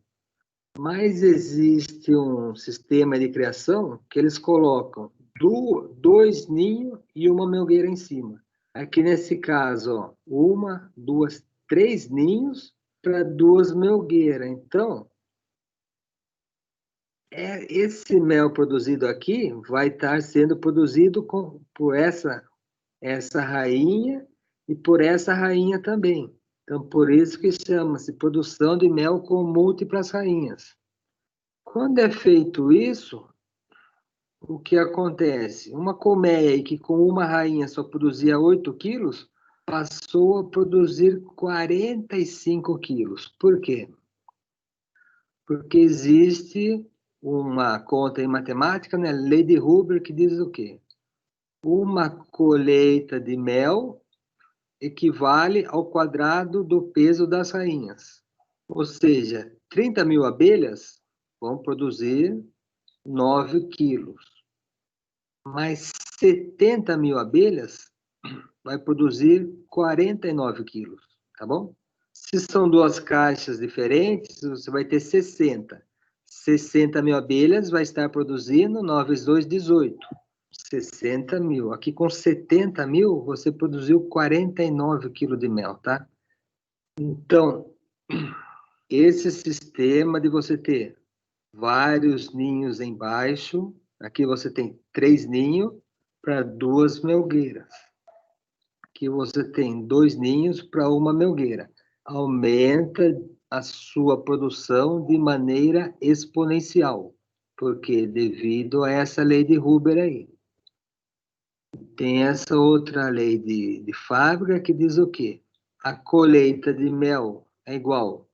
A: Mas existe um sistema de criação que eles colocam 2 ninhos e uma melgueira em cima. Aqui nesse caso, ó, 1, 2, 3 ninhos para 2 melgueiras. Então, esse mel produzido aqui vai estar sendo produzido por essa rainha e por essa rainha também. Então, por isso que chama-se produção de mel com múltiplas rainhas. Quando é feito isso, o que acontece? Uma colmeia que com uma rainha só produzia 8 quilos, passou a produzir 45 quilos. Por quê? Porque existe uma conta em matemática, né? Lei de Huber, que diz o quê? Uma colheita de mel equivale ao quadrado do peso das rainhas. Ou seja, 30 mil abelhas vão produzir 9 quilos. Mas 70 mil abelhas vai produzir 49 quilos, tá bom? Se são 2 caixas diferentes, você vai ter 60. 60 mil abelhas vai estar produzindo 9 vezes 2, 18. 60 mil. Aqui com 70 mil, você produziu 49 quilos de mel, tá? Então, esse sistema de você ter vários ninhos embaixo, aqui você tem 3 ninhos para 2 melgueiras. Aqui você tem 2 ninhos para uma melgueira. Aumenta a sua produção de maneira exponencial, porque devido a essa lei de Huber aí. Tem essa outra lei de fábrica que diz o quê? A colheita de mel é igual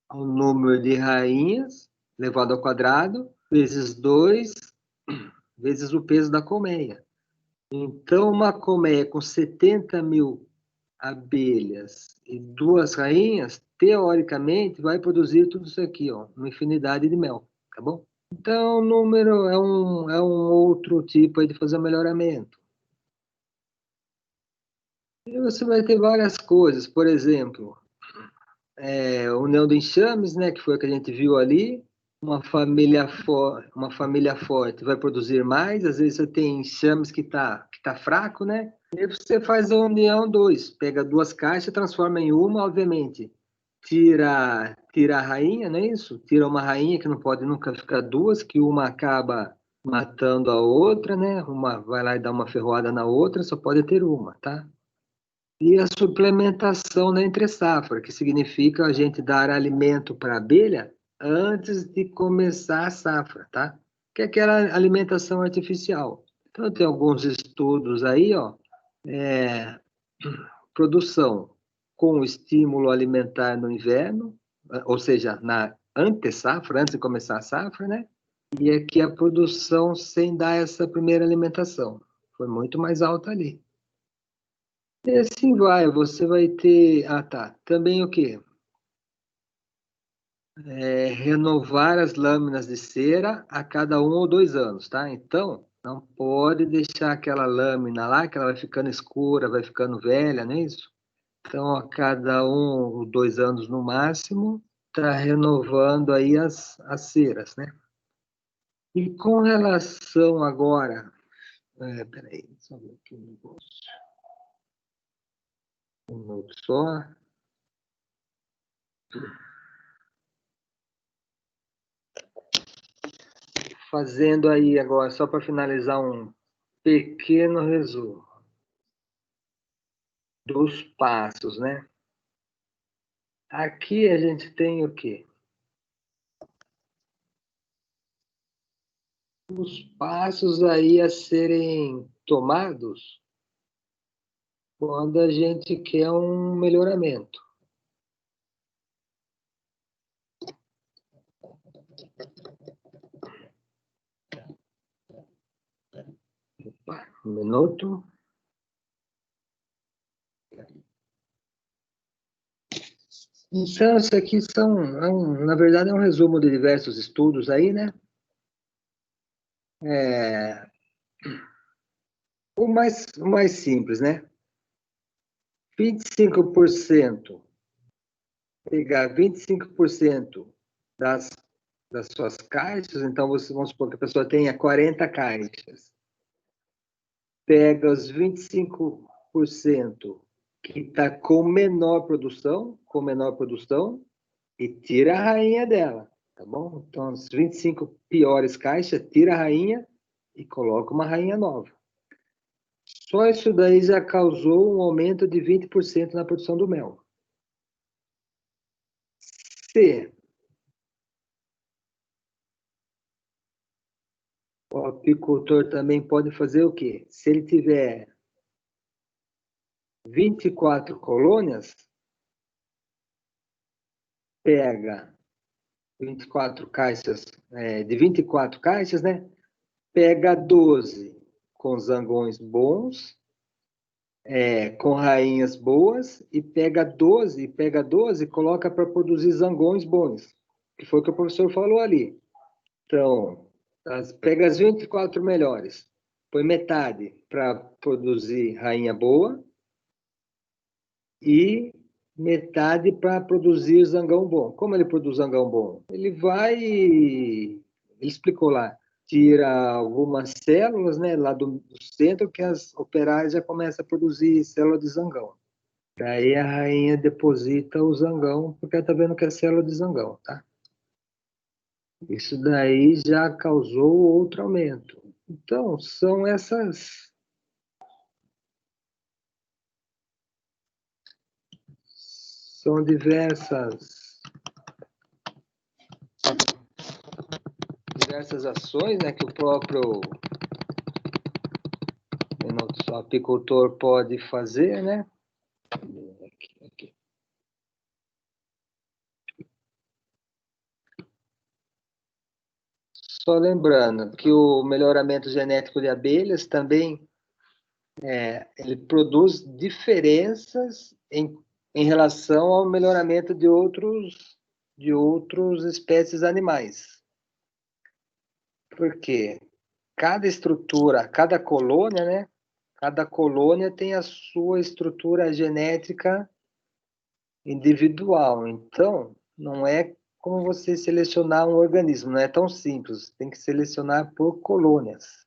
A: ao número de rainhas elevado ao quadrado, vezes 2, vezes o peso da colmeia. Então, uma colmeia com 70 mil abelhas e 2 rainhas, teoricamente, vai produzir tudo isso aqui, ó, uma infinidade de mel, tá bom? Então, o número é um outro tipo aí de fazer melhoramento. E você vai ter várias coisas, por exemplo, união de enxames, né, que foi a que a gente viu ali. Uma família forte vai produzir mais, às vezes você tem enxames que tá fraco, né? E você faz a união 2, pega 2 caixas, transforma em uma, obviamente. Tira a rainha, não é isso? Tira uma rainha que não pode nunca ficar 2, que uma acaba matando a outra, né? Uma vai lá e dá uma ferroada na outra, só pode ter uma, tá? E a suplementação na entre-safra, que significa a gente dar alimento para a abelha antes de começar a safra, tá? Que é aquela alimentação artificial. Então, tem alguns estudos aí, ó, produção com estímulo alimentar no inverno, ou seja, na ante-safra, antes de começar a safra, né? E aqui a produção sem dar essa primeira alimentação. Foi muito mais alta ali. E assim vai, você vai ter... Ah, tá. Também o quê? Renovar as lâminas de cera a cada 1 ou 2 anos, tá? Então, não pode deixar aquela lâmina lá, que ela vai ficando escura, vai ficando velha, não é isso? Então, a cada 1 ou 2 anos no máximo, tá renovando aí as ceras, né? E com relação agora... peraí, só ver aqui um negócio. Um minuto só. Fazendo aí agora, só para finalizar, um pequeno resumo dos passos, né? Aqui a gente tem o quê? Os passos aí a serem tomados quando a gente quer um melhoramento. Opa, um minuto. Então, isso aqui na verdade, é um resumo de diversos estudos aí, né? O mais simples, né? 25%, pegar 25% das suas caixas, então vamos supor que a pessoa tenha 40 caixas. Pega os 25% que está com menor produção, e tira a rainha dela, tá bom? Então, as 25 piores caixas, tira a rainha e coloca uma rainha nova. Só isso daí já causou um aumento de 20% na produção do mel. Se o apicultor também pode fazer o quê? Se ele tiver 24 colônias, pega 24 caixas, de 24 caixas, né? Pega 12 com zangões bons, com rainhas boas, e pega 12 e coloca para produzir zangões bons, que foi o que o professor falou ali. Então, pega as 24 melhores, põe metade para produzir rainha boa e metade para produzir zangão bom. Como ele produz zangão bom? Ele explicou lá, tira algumas células, né, lá do centro, que as operárias já começam a produzir célula de zangão. Daí a rainha deposita o zangão, porque ela está vendo que é célula de zangão, tá? Isso daí já causou outro aumento. Então, são essas... São diversas ações, né, que o próprio apicultor pode fazer, né? Aqui. Só lembrando que o melhoramento genético de abelhas também ele produz diferenças em relação ao melhoramento de outras espécies animais. Por quê? Cada estrutura, cada colônia, né? Cada colônia tem a sua estrutura genética individual. Então, não é como você selecionar um organismo, não é tão simples. Tem que selecionar por colônias.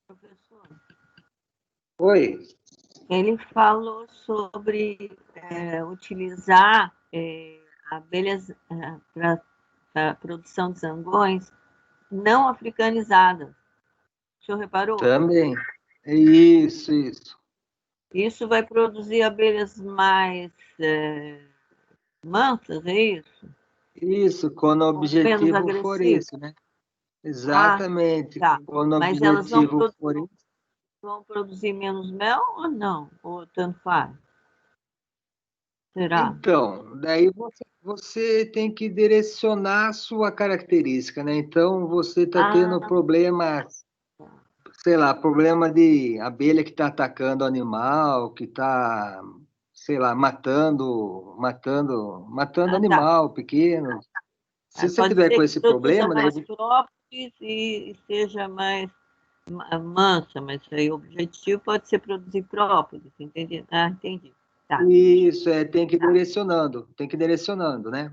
E: Professor,
A: Oi.
E: ele falou sobre utilizar abelhas para a produção de zangões não africanizadas. O senhor reparou?
A: Também. Isso.
E: Isso vai produzir abelhas mais mansas, é isso?
A: Isso, quando o objetivo for esse, né? Exatamente.
E: Tá.
A: Quando o
E: Mas elas
A: objetivo for esse.
E: vão produzir menos mel ou não? Ou tanto faz? Será?
A: Então, daí você tem que direcionar a sua característica, né? Então, você está tendo problema, sei lá, problema de abelha que está atacando o animal, que está, sei lá, matando animal pequeno. Se você tiver com esse problema...
E: Pode ser que produza mais própolis e seja mais mansa, mas aí o objetivo pode ser produzir própolis, entendeu? Ah, entendi. Tá.
A: Isso, tem que ir direcionando, né?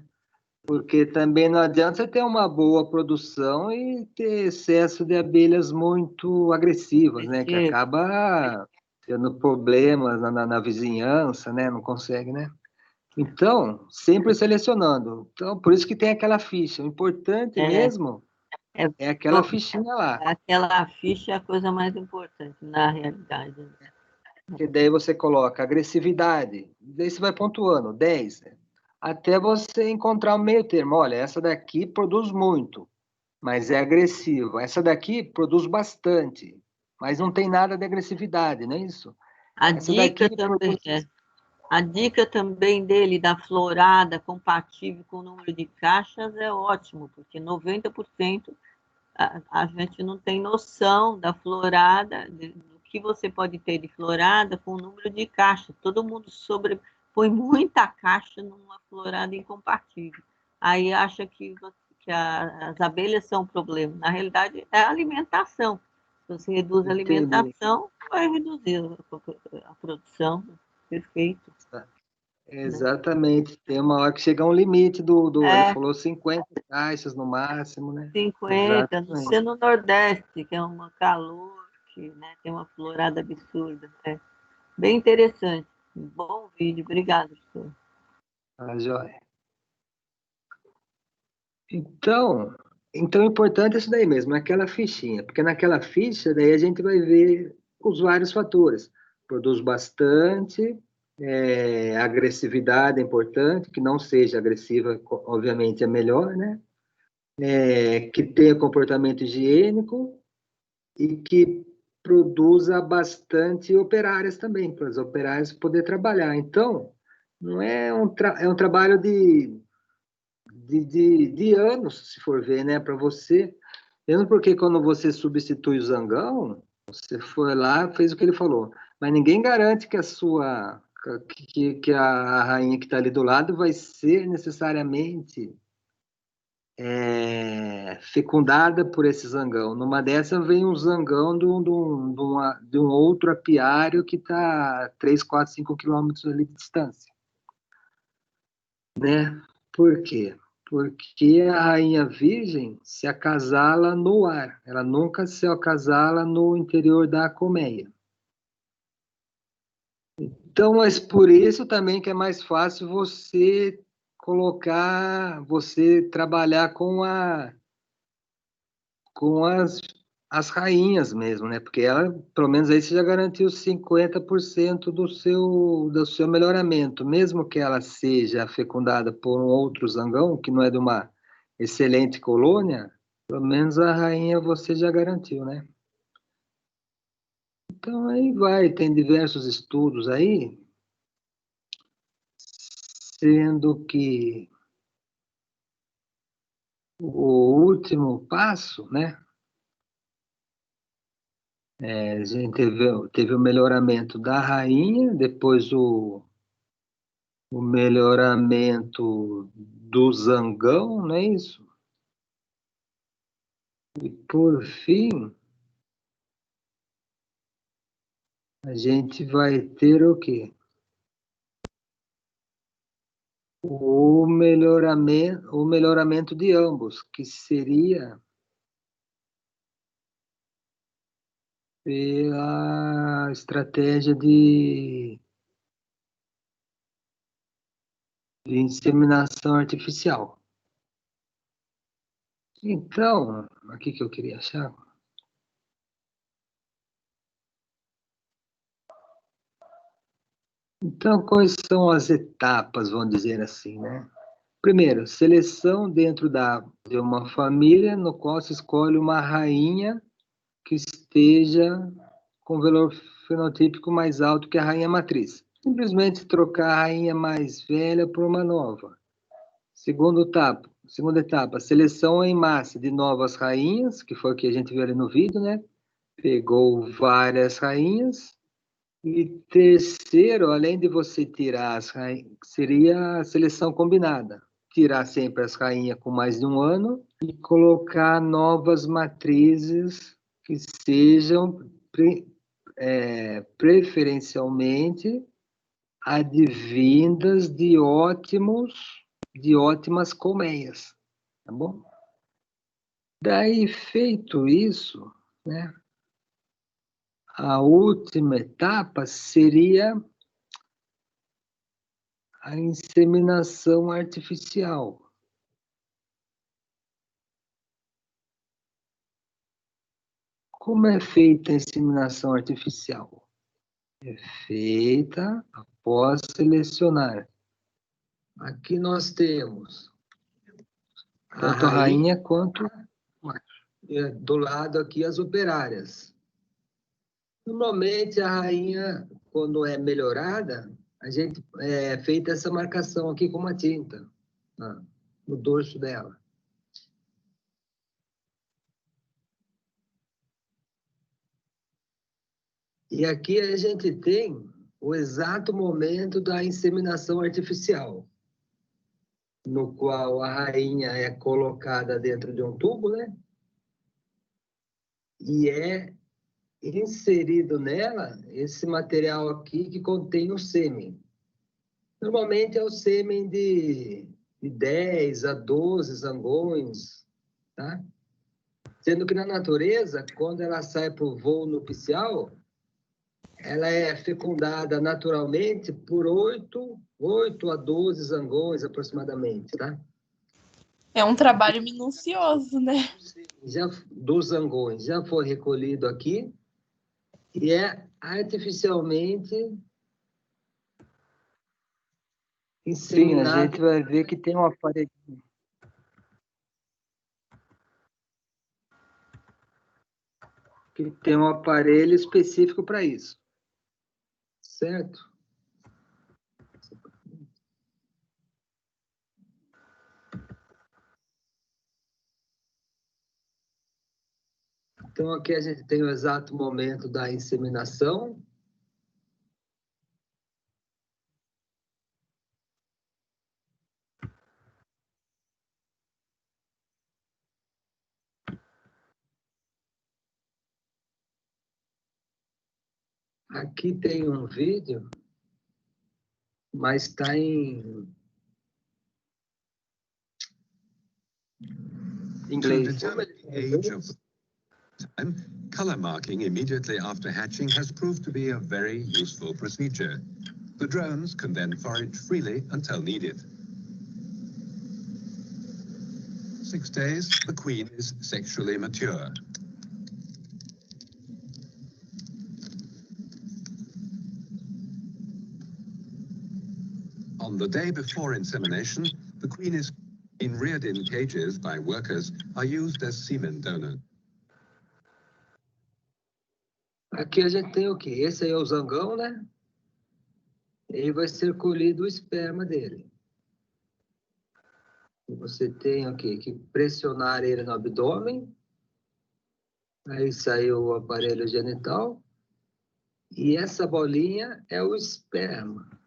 A: Porque também não adianta você ter uma boa produção e ter excesso de abelhas muito agressivas, né? Que acaba tendo problemas na vizinhança, né? Não consegue, né? Então, sempre selecionando. Então, por isso que tem aquela ficha. O importante mesmo é aquela fichinha lá.
E: Aquela ficha é a coisa mais importante, na realidade.
A: Que daí você coloca agressividade, daí você vai pontuando, 10, até você encontrar o meio termo. Olha, essa daqui produz muito, mas é agressiva. Essa daqui produz bastante, mas não tem nada de agressividade, não é isso?
E: A dica também dele da florada compatível com o número de caixas é ótimo, porque 90% a gente não tem noção da florada, do que você pode ter de florada com o número de caixas. Todo mundo põe muita caixa numa florada incompatível. Aí acha que as abelhas são um problema. Na realidade, é a alimentação. Se você reduz a alimentação, vai reduzir a produção. Perfeito.
A: Exatamente. Tem uma hora que chega um limite ele falou 50 caixas no máximo, né?
E: 50, não sei no Nordeste, que é um calor, né, tem uma florada absurda. Bem interessante. Bom vídeo, obrigado, professor.
A: Tá joia. Então, o importante é isso daí mesmo, aquela fichinha, porque naquela ficha daí a gente vai ver os vários fatores. Produz bastante, agressividade é importante, que não seja agressiva, obviamente é melhor, né? Que tenha comportamento higiênico e que produza bastante operárias também, para as operárias poder trabalhar. Então, não é um trabalho de anos, se for ver, né, para você. Mesmo porque quando você substitui o zangão, você foi lá, fez o que ele falou. Mas ninguém garante que a rainha que está ali do lado vai ser necessariamente fecundada por esse zangão. Numa dessa vem um zangão de um outro apiário que está 3, 4, 5 quilômetros ali de distância. Né? Por quê? Porque a rainha virgem se acasala no ar, ela nunca se acasala no interior da colmeia. Então, mas por isso também que é mais fácil você trabalhar com as rainhas mesmo, né? Porque ela, pelo menos aí você já garantiu 50% do seu melhoramento, mesmo que ela seja fecundada por um outro zangão, que não é de uma excelente colônia, pelo menos a rainha você já garantiu, né? Então aí tem diversos estudos aí, sendo que o último passo, né? A gente teve o melhoramento da rainha, depois o melhoramento do zangão, não é isso? E por fim, a gente vai ter o quê? O melhoramento de ambos, que seria pela estratégia de inseminação artificial. Então, aqui que eu queria achar. Então, quais são as etapas, vamos dizer assim, né? Primeiro, seleção dentro de uma família, no qual se escolhe uma rainha que esteja com valor fenotípico mais alto que a rainha matriz. Simplesmente trocar a rainha mais velha por uma nova. Segunda etapa, seleção em massa de novas rainhas, que foi o que a gente viu ali no vídeo, né? Pegou várias rainhas. E terceiro, além de você tirar as rainhas, seria a seleção combinada. Tirar sempre as rainhas com mais de um ano e colocar novas matrizes que sejam preferencialmente advindas de ótimas colmeias, tá bom? Daí, feito isso, né? A última etapa seria a inseminação artificial. Como é feita a inseminação artificial? É feita após selecionar. Aqui nós temos tanto a rainha quanto o macho. Do lado aqui as operárias. Normalmente a rainha, quando é melhorada, a gente é feita essa marcação aqui com uma tinta, no dorso dela. E aqui a gente tem o exato momento da inseminação artificial, no qual a rainha é colocada dentro de um tubo, né? E é inserido nela esse material aqui que contém o sêmen. Normalmente é o sêmen de 10 a 12 zangões, tá? Sendo que na natureza, quando ela sai para o voo nupcial, ela é fecundada naturalmente por 8 a 12 zangões aproximadamente, tá?
B: É um trabalho minucioso, né?
A: Dos zangões já foi recolhido aqui e é artificialmente inseminado. Sim, a gente vai ver que tem um aparelho. Que tem um aparelho específico para isso. Certo? Então, aqui a gente tem o exato momento da inseminação. Aqui tem um vídeo, mas está em Em
F: To
A: inglês.
F: determine the age of time, color marking immediately after hatching has proved to be a very useful procedure. The drones can then forage freely until needed. 6 days, the queen is sexually mature. On the day before insemination, the queen is reared in cages by workers, are used as semen donors.
A: Aqui a gente tem o quê? Esse aí é o zangão, né? E aí vai ser colhido o esperma dele. E você tem o quê? Que pressionar ele no abdômen. Aí saiu o aparelho genital. E essa bolinha é o esperma.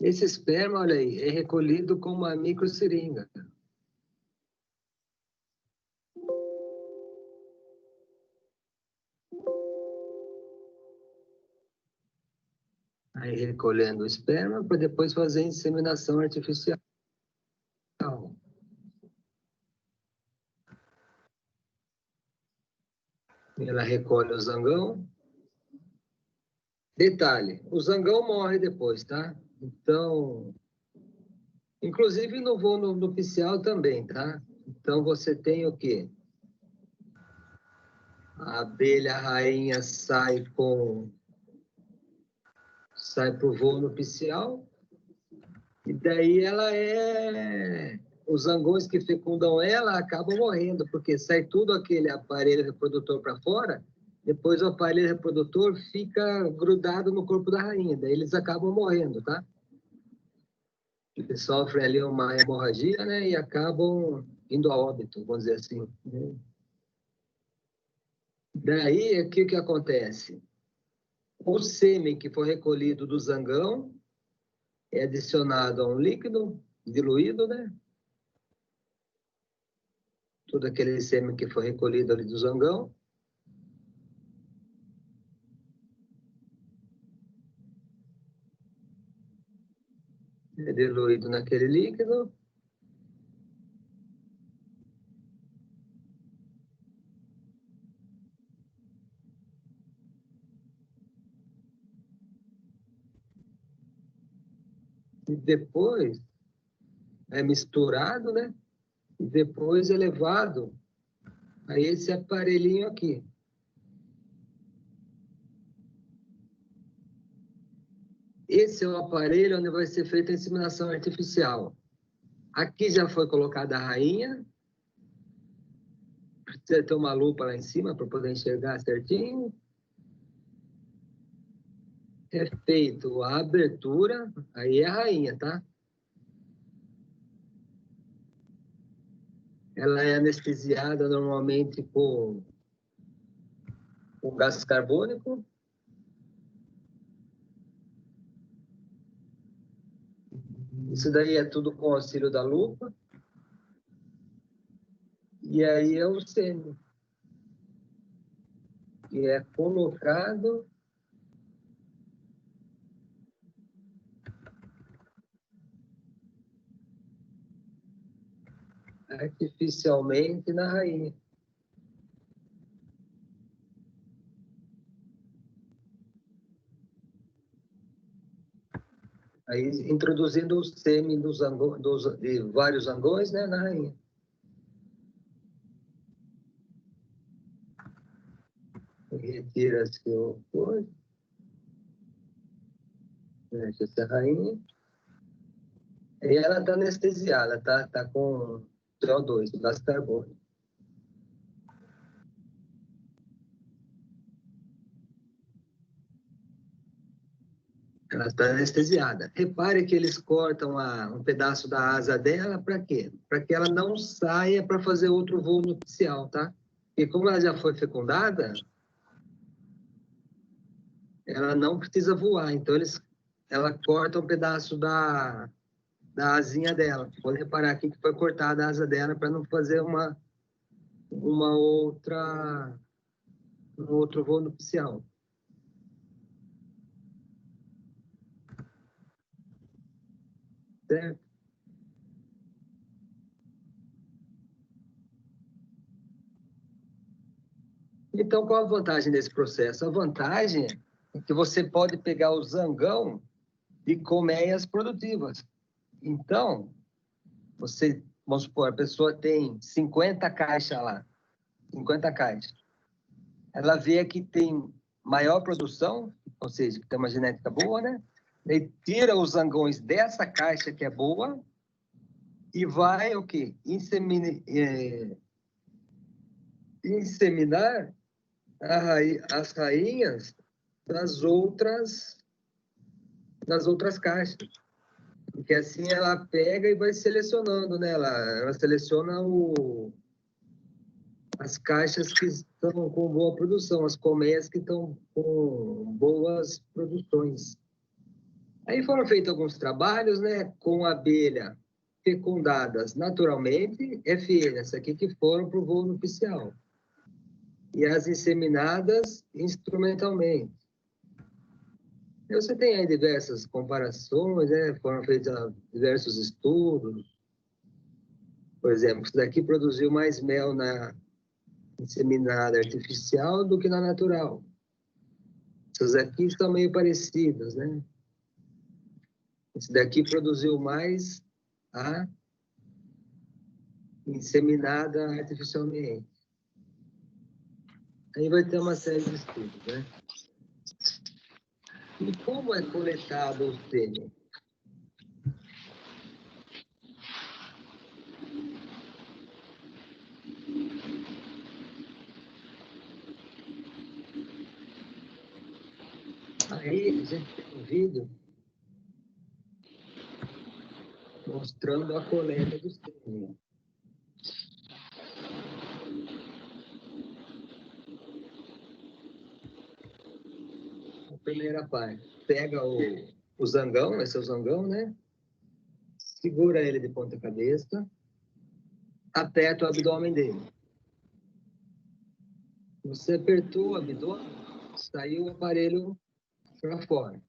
A: Esse esperma, olha aí, é recolhido com uma microseringa. Aí recolhendo o esperma para depois fazer inseminação artificial. Ela recolhe o zangão. Detalhe, o zangão morre depois, tá? Então, inclusive no voo nupcial também, tá? Então você tem o quê? A abelha rainha sai pro voo nupcial e daí os zangões que fecundam ela acabam morrendo, porque sai tudo aquele aparelho reprodutor para fora, depois o aparelho reprodutor fica grudado no corpo da rainha, daí eles acabam morrendo, tá? Eles sofrem ali uma hemorragia, né, e acabam indo a óbito, vamos dizer assim. Daí, o que acontece? O sêmen que foi recolhido do zangão é adicionado a um líquido diluído, né? Todo aquele sêmen que foi recolhido ali do zangão. É diluído naquele líquido. E depois é misturado, né? E depois é levado a esse aparelhinho aqui. Esse é o aparelho onde vai ser feita a inseminação artificial. Aqui já foi colocada a rainha. Precisa ter uma lupa lá em cima para poder enxergar certinho. É feito a abertura, aí é a rainha, tá? Ela é anestesiada normalmente com gás carbônico. Isso daí é tudo com o auxílio da lupa. E aí é o sêmen, que é colocado artificialmente na rainha. Aí introduzindo o sêmen de vários zangões, né, na rainha. Retira-se o coisa. Mexe essa rainha. E ela está anestesiada, tá com CO2, gás carbônico. Ela está anestesiada. Repare que eles cortam um pedaço da asa dela para quê? Para que ela não saia para fazer outro voo nupcial, tá? E como ela já foi fecundada, ela não precisa voar. Então, ela corta um pedaço da asinha dela. Pode reparar aqui que foi cortada a asa dela para não fazer um outro voo nupcial. certo? Então, qual a vantagem desse processo? A vantagem é que você pode pegar o zangão de colmeias produtivas. Então, vamos supor, a pessoa tem 50 caixas lá, 50 caixas. Ela vê que tem maior produção, ou seja, que tem uma genética boa, né? E tira os zangões dessa caixa que é boa e vai o quê? Inseminar as rainhas das outras caixas. Porque assim ela pega e vai selecionando, né? Ela seleciona as caixas que estão com boa produção, as colmeias que estão com boas produções. Aí foram feitos alguns trabalhos, né? Com abelha fecundadas naturalmente, FN, essa aqui que foram para o voo nupcial. E as inseminadas instrumentalmente. E você tem aí diversas comparações, né? Foram feitos diversos estudos. Por exemplo, isso daqui produziu mais mel na inseminada artificial do que na natural. Essas aqui estão meio parecidas, né? Esse daqui produziu mais a inseminada artificialmente. Aí vai ter uma série de estudos, né? E como é coletado o sêmen? Aí a gente tem um vídeo mostrando a coleta do sêmen. A primeira parte, pega o zangão, esse é o zangão, né? Segura ele de ponta cabeça, aperta o abdômen dele. Você apertou o abdômen, saiu o aparelho para fora.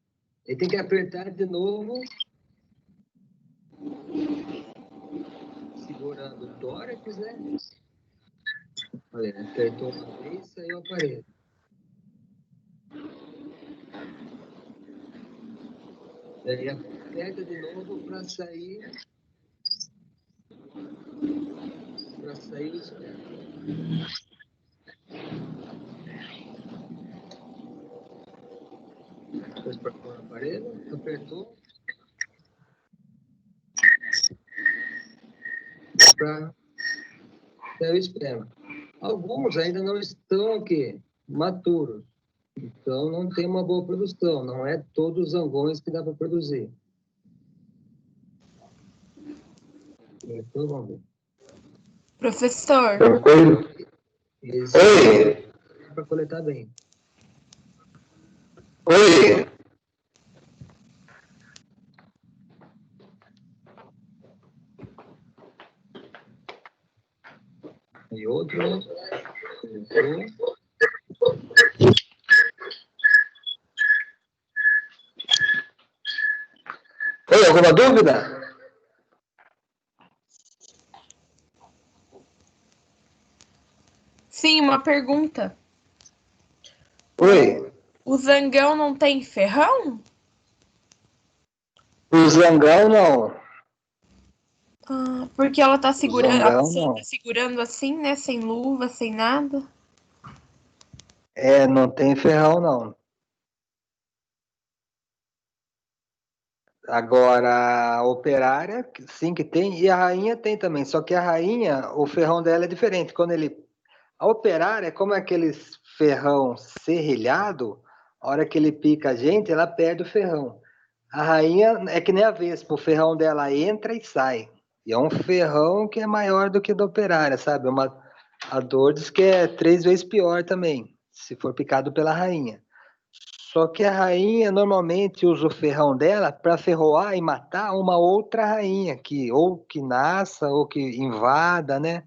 A: Ele tem que apertar de novo, segurando o tórax, né? Olha, apertou uma vez, saiu o aparelho. Daí aperta de novo para sair o esperma. Depois para fora o aparelho, apertou para sair o esperma. Alguns ainda não estão aqui, maturos. Então não tem uma boa produção. Não é todos os zangões que dá para produzir. Então vamos ver.
B: Professor.
A: Isso é para coletar bem.
G: Oi.
A: E outro, né?
G: Oi, alguma dúvida?
B: Sim, uma pergunta.
G: Oi.
B: O zangão não tem ferrão?
G: O zangão não.
B: Ah, porque ela tá segurando,
G: Zangão,
B: a pessoa
G: não.
B: tá segurando assim, né? Sem luva, sem nada.
G: É, não tem ferrão não. Agora, a operária, sim que tem, e a rainha tem também. Só que a rainha, o ferrão dela é diferente. A operária, como é aquele ferrão serrilhado, a hora que ele pica a gente, ela perde o ferrão. A rainha é que nem a vespa, o ferrão dela entra e sai. E é um ferrão que é maior do que o da operária, sabe? A dor diz que é 3 vezes pior também, se for picado pela rainha. Só que a rainha normalmente usa o ferrão dela para ferroar e matar uma outra rainha, ou que nasça ou que invada, né?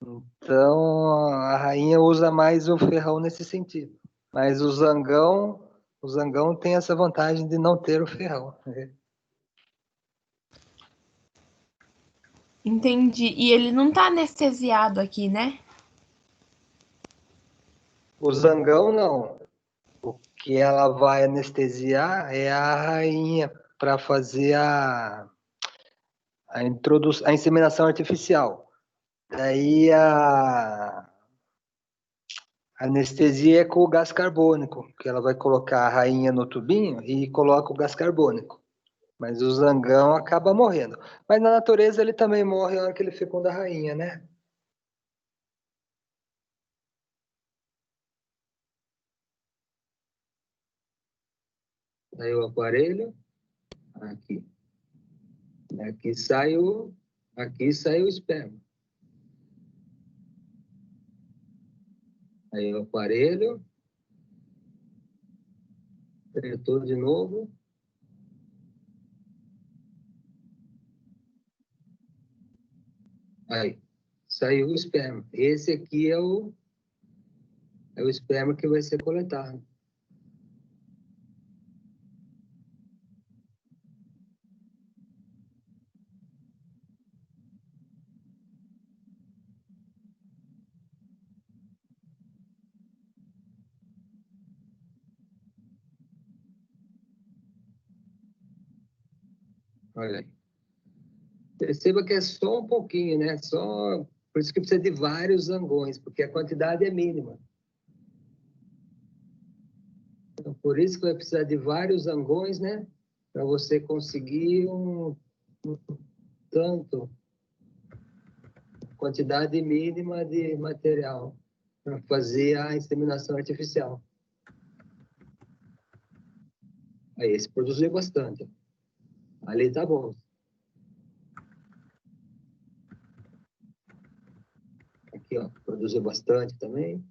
G: Então a rainha usa mais o ferrão nesse sentido. Mas o zangão tem essa vantagem de não ter o ferrão. Né?
B: Entendi. E ele não tá anestesiado aqui, né?
G: O zangão, não. O que ela vai anestesiar é a rainha para fazer a inseminação artificial. Daí a anestesia é com o gás carbônico, que ela vai colocar a rainha no tubinho e coloca o gás carbônico. Mas o zangão acaba morrendo. Mas na natureza ele também morre na hora que ele fecunda a rainha, né? Aí o aparelho, aqui. Aqui sai o esperma. Aí o aparelho, apertou de novo. Aí, saiu o esperma. Esse aqui é o esperma que vai ser coletado. Olha aí. Perceba que é só um pouquinho, né? Só... Por isso que precisa de vários zangões, porque a quantidade é mínima. Então, por isso que vai precisar de vários zangões, né? Para você conseguir tanto quantidade mínima de material para fazer a inseminação artificial. Aí, esse produziu bastante. Ali tá bom. Aqui, ó, produziu bastante também.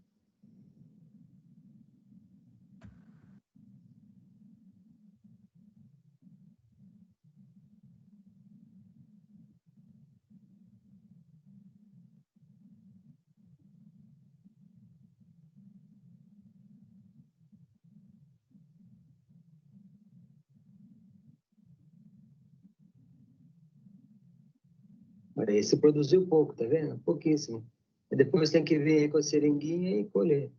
G: Esse produziu pouco, tá vendo? Pouquíssimo. E depois tem que vir aí com a seringuinha e colher.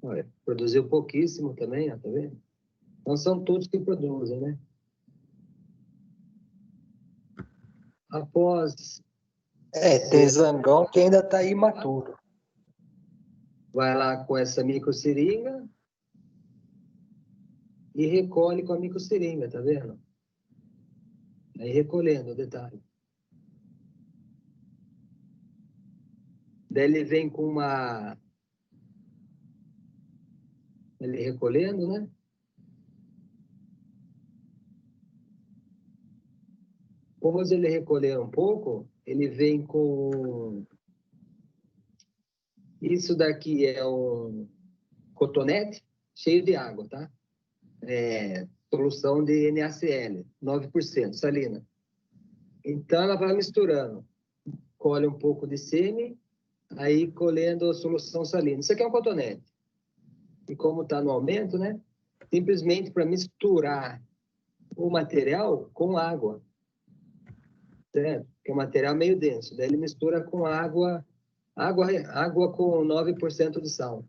G: Olha, produziu pouquíssimo também, ó, tá vendo? Não são todos que produzem, né? Após... tem zangão que ainda está imaturo. Vai lá com essa microseringa e recolhe com a microseringa, tá vendo? Aí recolhendo o detalhe. Daí ele vem com uma... Ele recolhendo, né? Como ele recolher um pouco, ele vem com... Isso daqui é um cotonete cheio de água, tá? Solução de NaCl, 9%, salina. Então, ela vai misturando. Colhe um pouco de sêmen, aí colhendo a solução salina. Isso aqui é um cotonete. E como está no aumento, né? Simplesmente para misturar o material com água. Certo? Que é um material meio denso. Daí ele mistura com água com 9% de sal.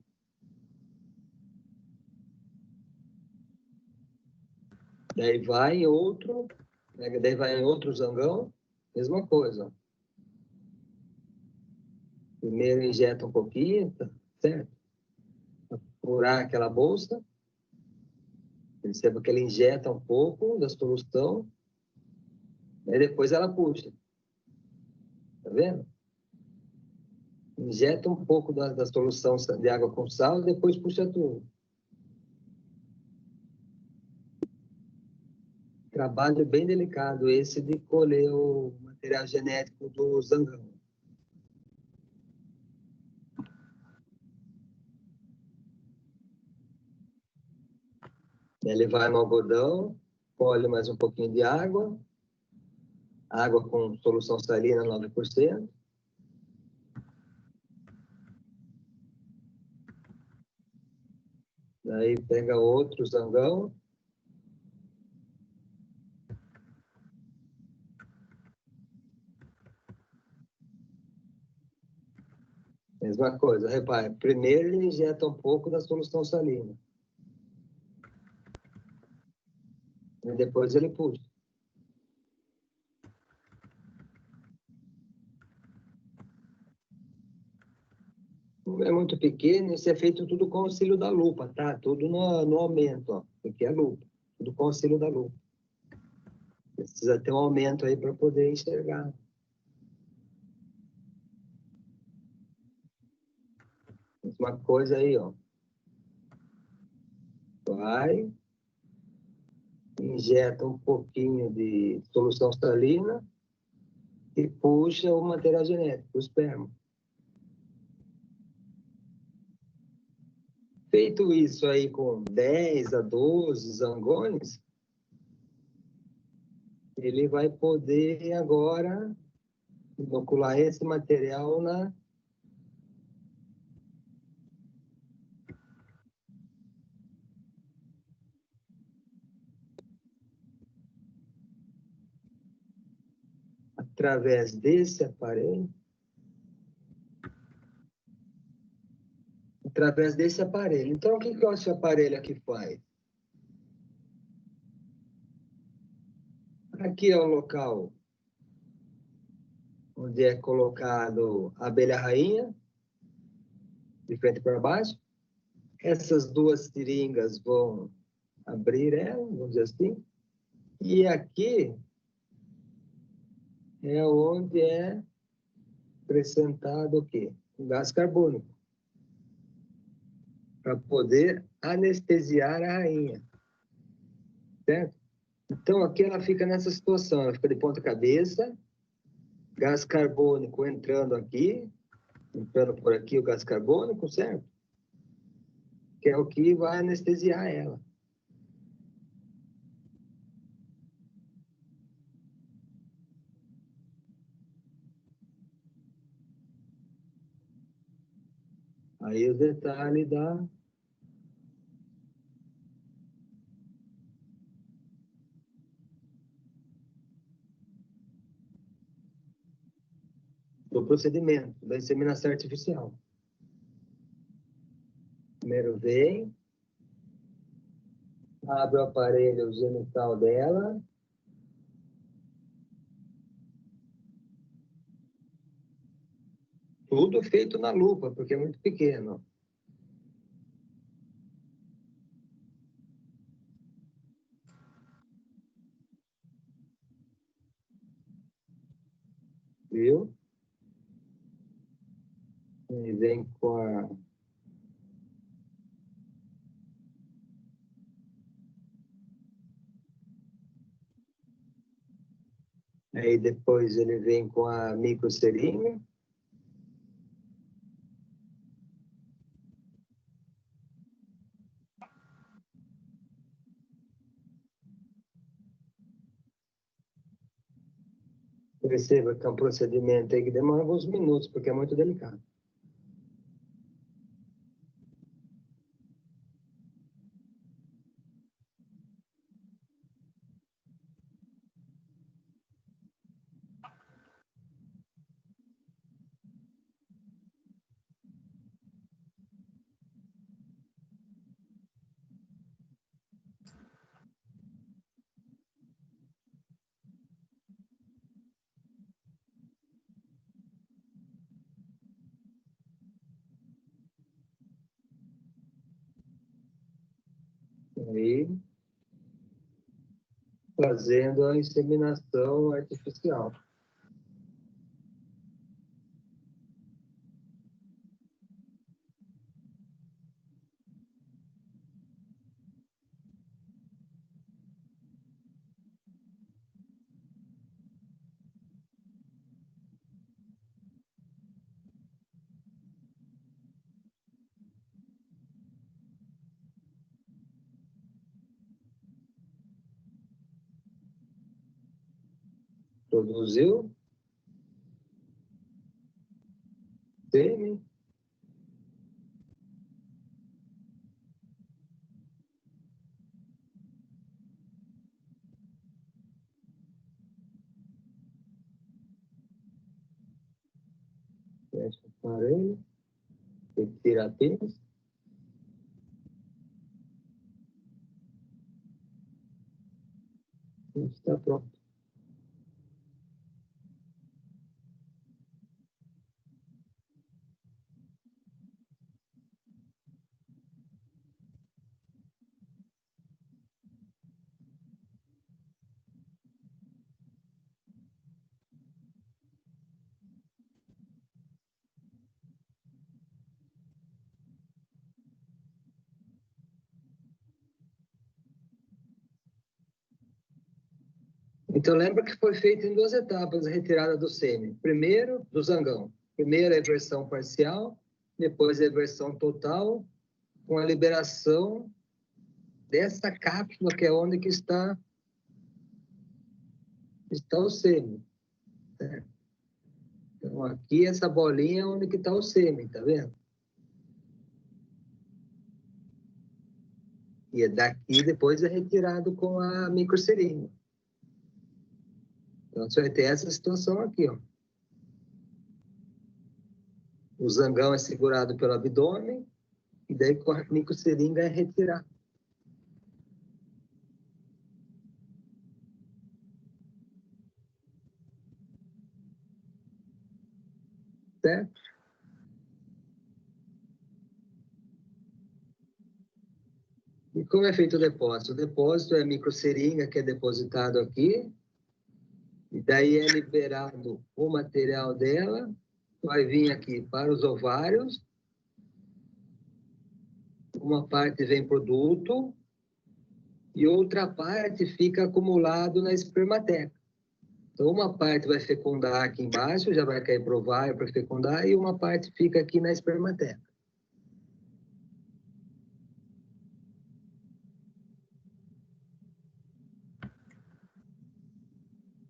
G: Daí vai em outro zangão, mesma coisa. Primeiro injeta um pouquinho, certo? Para furar aquela bolsa. Perceba que ele injeta um pouco da solução. Aí depois ela puxa. Tá vendo? Injeta um pouco da solução de água com sal e depois puxa tudo. Trabalho bem delicado esse de colher o material genético do zangão. Ele vai no algodão, colhe mais um pouquinho de água com solução salina 9%.
A: Daí pega outro zangão. Mesma coisa, repare. Primeiro ele injeta um pouco da solução salina. E depois ele puxa. É muito pequeno, isso é feito tudo com o auxílio da lupa, tá? Tudo no aumento, ó. Aqui é a lupa. Tudo com o auxílio da lupa. Precisa ter um aumento aí para poder enxergar. Mesma coisa aí, ó. Vai, injeta um pouquinho de solução salina e puxa o material genético, o esperma. Feito isso aí com 10 a 12 zangões, ele vai poder agora inocular esse material através desse aparelho. Através desse aparelho. Então, o que esse aparelho aqui faz? Aqui é o local onde é colocado a abelha rainha, de frente para baixo. Essas duas seringas vão abrir ela, vamos dizer assim. E aqui é onde é acrescentado o quê? O gás carbônico. Para poder anestesiar a rainha. Certo? Então, aqui ela fica nessa situação. Ela fica de ponta cabeça, gás carbônico entrando aqui, entrando por aqui o gás carbônico, certo? Que é o que vai anestesiar ela. Aí o detalhe do procedimento da inseminação artificial. Primeiro vem, abre o aparelho genital dela, tudo feito na lupa, porque é muito pequeno. Viu? E vem com a... Aí depois ele vem com a microseringa. Perceba que é um procedimento aí que demora alguns minutos, porque é muito delicado. Aí, fazendo a inseminação artificial. Produziu sêmen, Fecha o aparelho. Retira a pinça. Está pronto. Então, lembra que foi feito em 2 etapas a retirada do sêmen. Primeiro, do zangão. Primeiro a eversão parcial, depois a eversão total, com a liberação dessa cápsula, que é onde que está o sêmen. Certo? Então, aqui, essa bolinha é onde que está o sêmen, tá vendo? E daqui, depois, é retirado com a microseringa. Então, você vai ter essa situação aqui, ó. O zangão é segurado pelo abdômen, e daí com a microseringa é retirado. Certo? E como é feito o depósito? O depósito é a microseringa que é depositado aqui, e daí é liberado o material dela, vai vir aqui para os ovários, uma parte vem para o duto, e outra parte fica acumulado na espermateca. Então, uma parte vai fecundar aqui embaixo, já vai cair para o ovário para fecundar, e uma parte fica aqui na espermateca.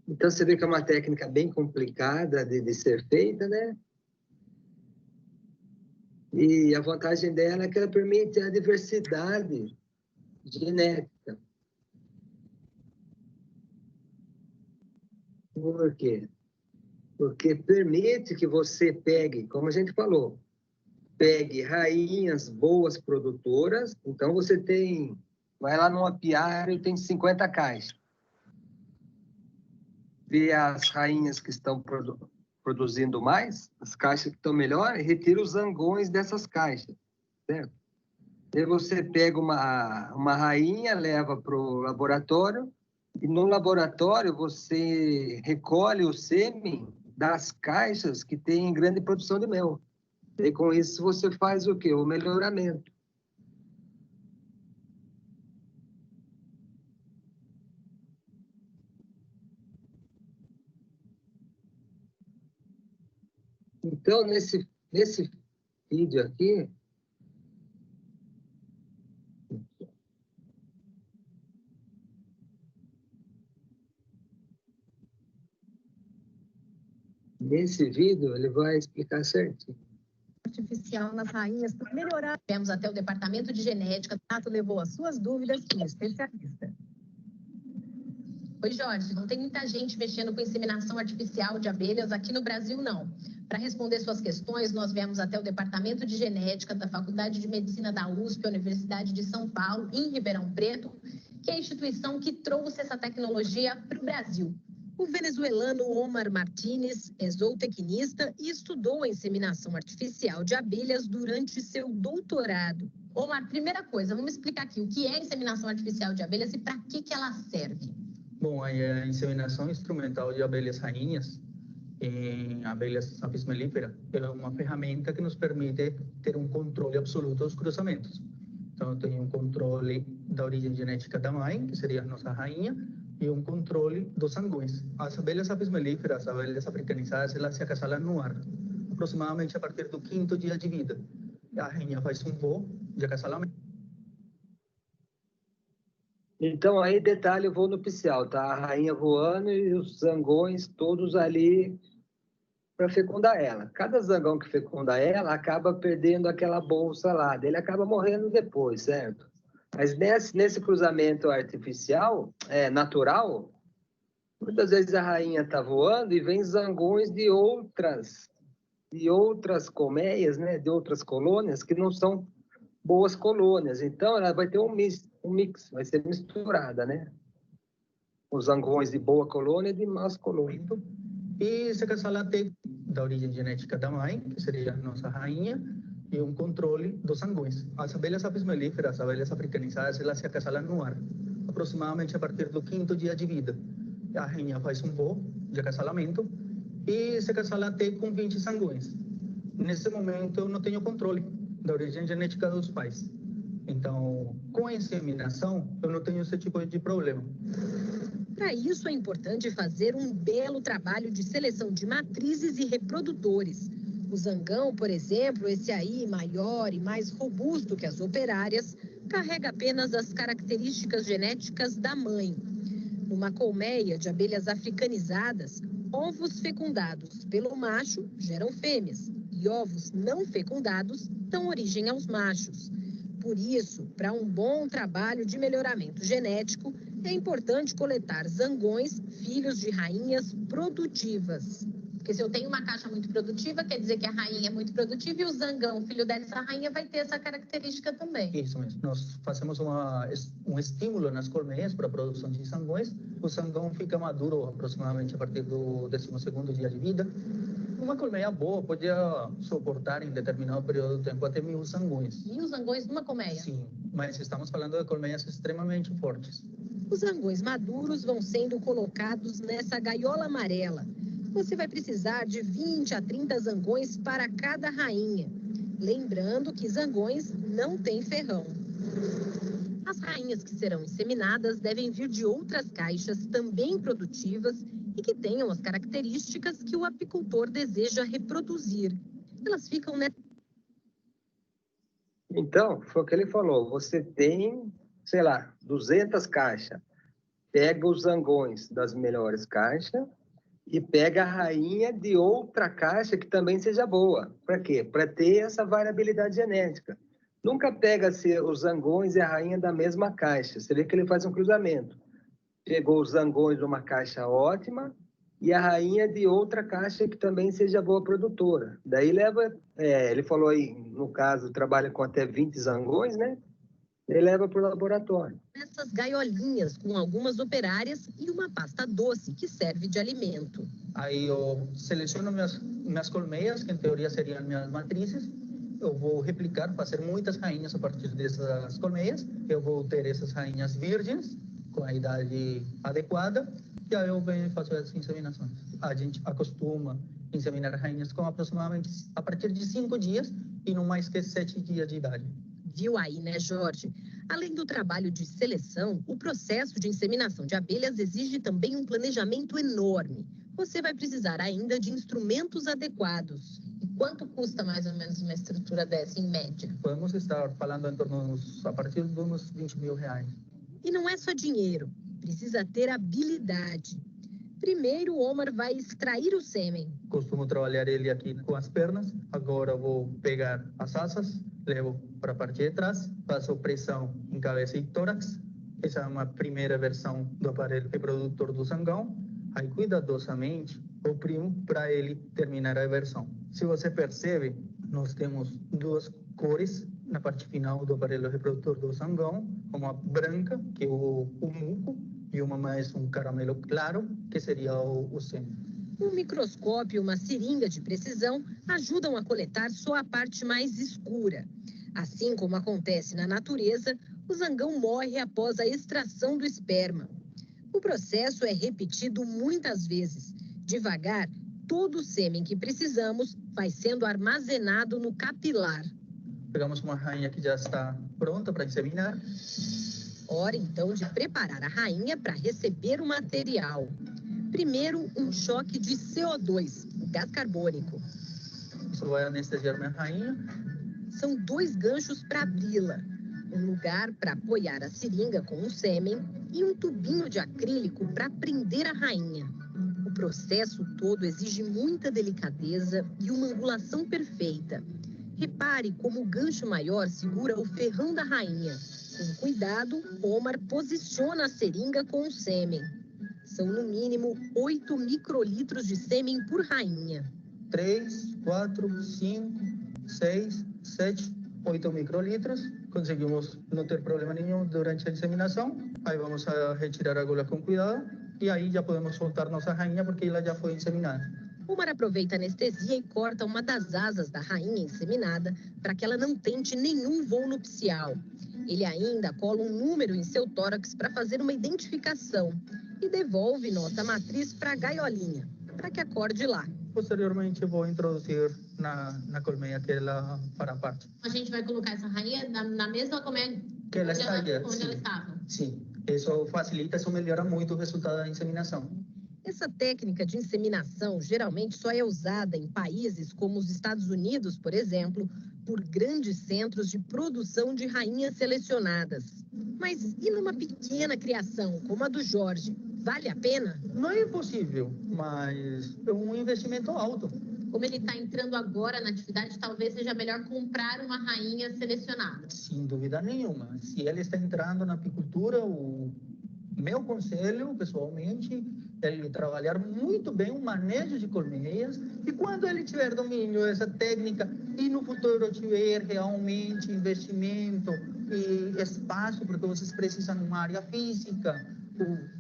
A: Então, você vê que é uma técnica bem complicada de ser feita, né? E a vantagem dela é que ela permite a diversidade genética. Por quê? Porque permite que você pegue, como a gente falou, pegue rainhas boas produtoras. Então, você vai lá num apiário e tem 50 caixas. Vê as rainhas que estão produzindo mais, as caixas que estão melhor, e retira os zangões dessas caixas, certo? Aí você pega uma rainha, leva para o laboratório, e no laboratório você recolhe o sêmen das caixas que têm grande produção de mel. E com isso você faz o quê? O melhoramento. Então, nesse vídeo aqui, ele vai explicar certinho.
H: Artificial nas rainhas para melhorar. Temos até o departamento de genética. Tato levou as suas dúvidas para um especialista. Oi, Jorge, não tem muita gente mexendo com inseminação artificial de abelhas aqui no Brasil, não. Para responder suas questões, nós viemos até o departamento de genética da Faculdade de Medicina da USP, Universidade de São Paulo, em Ribeirão Preto, que é a instituição que trouxe essa tecnologia para o Brasil. O venezuelano Omar Martínez é zootecnista e estudou a inseminação artificial de abelhas durante seu doutorado. Omar, primeira coisa, vamos explicar aqui o que é inseminação artificial de abelhas e para que ela serve.
I: Bom, a inseminação instrumental de abelhas rainhas em abelhas apis mellifera é uma ferramenta que nos permite ter um controle absoluto dos cruzamentos. Então, eu tenho um controle da origem genética da mãe, que seria a nossa rainha, e um controle dos zangões. As abelhas apis mellifera, as abelhas africanizadas, elas se acasalam no ar, aproximadamente a partir do 5º dia de vida. A rainha faz um voo de acasalamento.
A: Então, aí, detalhe, o voo nupcial, tá? A rainha voando e os zangões todos ali para fecundar ela. Cada zangão que fecunda ela acaba perdendo aquela bolsa lá, ele acaba morrendo depois, certo? Mas nesse cruzamento artificial, natural, muitas vezes a rainha está voando e vem zangões de outras de outras colmeias, né, de outras colônias que não são boas colônias. Então, ela vai ter um mix, vai ser misturada, né? Os zangões de boa colônia e de más colônia.
I: E esse casal tem da origem genética da mãe, que seria a nossa rainha, e um controle dos zangões. As abelhas apis mellíferas, as abelhas africanizadas, elas se acasalam no ar, aproximadamente a partir do 5º dia de vida. A rainha faz um voo de acasalamento e se acasala até com 20 zangões. Nesse momento, eu não tenho controle da origem genética dos pais. Então, com a inseminação, eu não tenho esse tipo de problema.
H: Para isso, é importante fazer um belo trabalho de seleção de matrizes e reprodutores. O zangão, por exemplo, esse aí maior e mais robusto que as operárias, carrega apenas as características genéticas da mãe. Numa colmeia de abelhas africanizadas, ovos fecundados pelo macho geram fêmeas e ovos não fecundados dão origem aos machos. Por isso, para um bom trabalho de melhoramento genético, é importante coletar zangões, filhos de rainhas produtivas. Porque se eu tenho uma caixa muito produtiva, quer dizer que a rainha é muito produtiva e o zangão, filho dessa rainha, vai ter essa característica também.
I: Isso mesmo. Nós fazemos um estímulo nas colmeias para a produção de zangões. O zangão fica maduro aproximadamente a partir do 12º dia de vida. Uma colmeia boa podia suportar em determinado período de tempo até 1000 zangões.
H: 1000 zangões numa colmeia?
I: Sim, mas estamos falando de colmeias extremamente fortes.
H: Os zangões maduros vão sendo colocados nessa gaiola amarela. Você vai precisar de 20 a 30 zangões para cada rainha. Lembrando que zangões não têm ferrão. As rainhas que serão inseminadas devem vir de outras caixas também produtivas e que tenham as características que o apicultor deseja reproduzir. Elas ficam...
A: Então, foi o que ele falou, você tem, sei lá, 200 caixas, pega os zangões das melhores caixas e pega a rainha de outra caixa que também seja boa. Para quê? Para ter essa variabilidade genética. Nunca pega os zangões e a rainha da mesma caixa. Você vê que ele faz um cruzamento. Pegou os zangões de uma caixa ótima e a rainha de outra caixa que também seja boa produtora. Daí leva, ele falou aí, no caso, trabalha com até 20 zangões, né? Ele leva para o laboratório.
H: Essas gaiolinhas com algumas operárias e uma pasta doce que serve de alimento.
I: Aí eu seleciono minhas colmeias, que em teoria seriam minhas matrizes. Eu vou replicar, fazer muitas rainhas a partir dessas colmeias. Eu vou ter essas rainhas virgens, com a idade adequada, e aí eu venho e faço as inseminações. A gente acostuma inseminar rainhas com aproximadamente a partir de 5 dias e não mais que 7 dias de idade.
H: Viu aí, né, Jorge? Além do trabalho de seleção, o processo de inseminação de abelhas exige também um planejamento enorme. Você vai precisar ainda de instrumentos adequados. E quanto custa mais ou menos uma estrutura dessa, em média?
I: Podemos estar falando em torno a partir de uns 20 mil reais.
H: E não é só dinheiro, precisa ter habilidade. Primeiro, o Omar vai extrair o sêmen.
I: Costumo trabalhar ele aqui com as pernas. Agora vou pegar as asas, levo para a parte de trás, faço pressão em cabeça e tórax. Essa é uma primeira versão do aparelho reprodutor do zangão. Aí, cuidadosamente, oprimo para ele terminar a versão. Se você percebe, nós temos 2 cores na parte final do aparelho reprodutor do zangão, uma branca, que é o muco, e uma mais um caramelo claro, que seria o sêmen.
H: Um microscópio e uma seringa de precisão ajudam a coletar só a parte mais escura. Assim como acontece na natureza, o zangão morre após a extração do esperma. O processo é repetido muitas vezes. Devagar, todo o sêmen que precisamos vai sendo armazenado no capilar.
I: Pegamos uma rainha que já está pronta para inseminar.
H: Hora, então, de preparar a rainha para receber o material. Primeiro, um choque de CO2, o gás carbônico.
I: Isso vai anestesiar minha rainha.
H: São 2 ganchos para abri-la. Um lugar para apoiar a seringa com o sêmen e um tubinho de acrílico para prender a rainha. O processo todo exige muita delicadeza e uma angulação perfeita. Repare como o gancho maior segura o ferrão da rainha. Com cuidado, Omar posiciona a seringa com o sêmen. São no mínimo 8 microlitros de sêmen por rainha.
I: 3, 4, 5, 6, 7, 8 microlitros. Conseguimos não ter problema nenhum durante a inseminação. Aí vamos a retirar a agulha com cuidado e aí já podemos soltar nossa rainha porque ela já foi inseminada.
H: O Mar aproveita a anestesia e corta uma das asas da rainha inseminada para que ela não tente nenhum voo nupcial. Ele ainda cola um número em seu tórax para fazer uma identificação e devolve nossa matriz para a gaiolinha, para que acorde lá.
I: Posteriormente, vou introduzir na colmeia que ela fará parte.
H: A gente vai colocar essa rainha na mesma colmeia
I: que ela estaria,
H: onde ela estava?
I: Sim, isso facilita, isso melhora muito o resultado da inseminação.
H: Essa técnica de inseminação geralmente só é usada em países como os Estados Unidos, por exemplo, por grandes centros de produção de rainhas selecionadas. Mas e numa pequena criação como a do Jorge? Vale a pena?
I: Não é impossível, mas é um investimento alto.
H: Como ele está entrando agora na atividade, talvez seja melhor comprar uma rainha selecionada.
I: Sem dúvida nenhuma. Se ele está entrando na apicultura, o meu conselho, pessoalmente, é ele trabalhar muito bem o manejo de colmeias e quando ele tiver domínio dessa técnica e no futuro tiver realmente investimento e espaço, porque vocês precisam de uma área física,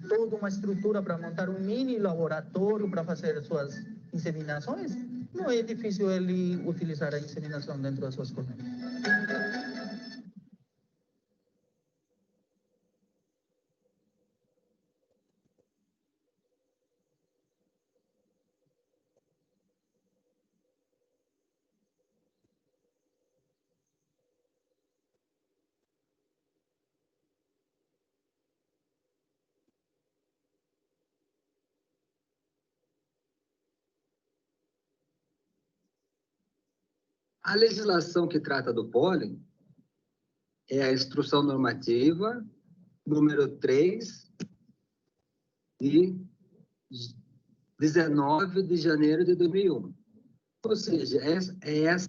I: toda uma estrutura para montar um mini laboratório para fazer suas inseminações, não é difícil ele utilizar a inseminação dentro das suas colmeias.
A: A legislação que trata do pólen é a Instrução Normativa número 3 de 19 de janeiro de 2001. Ou seja, é essa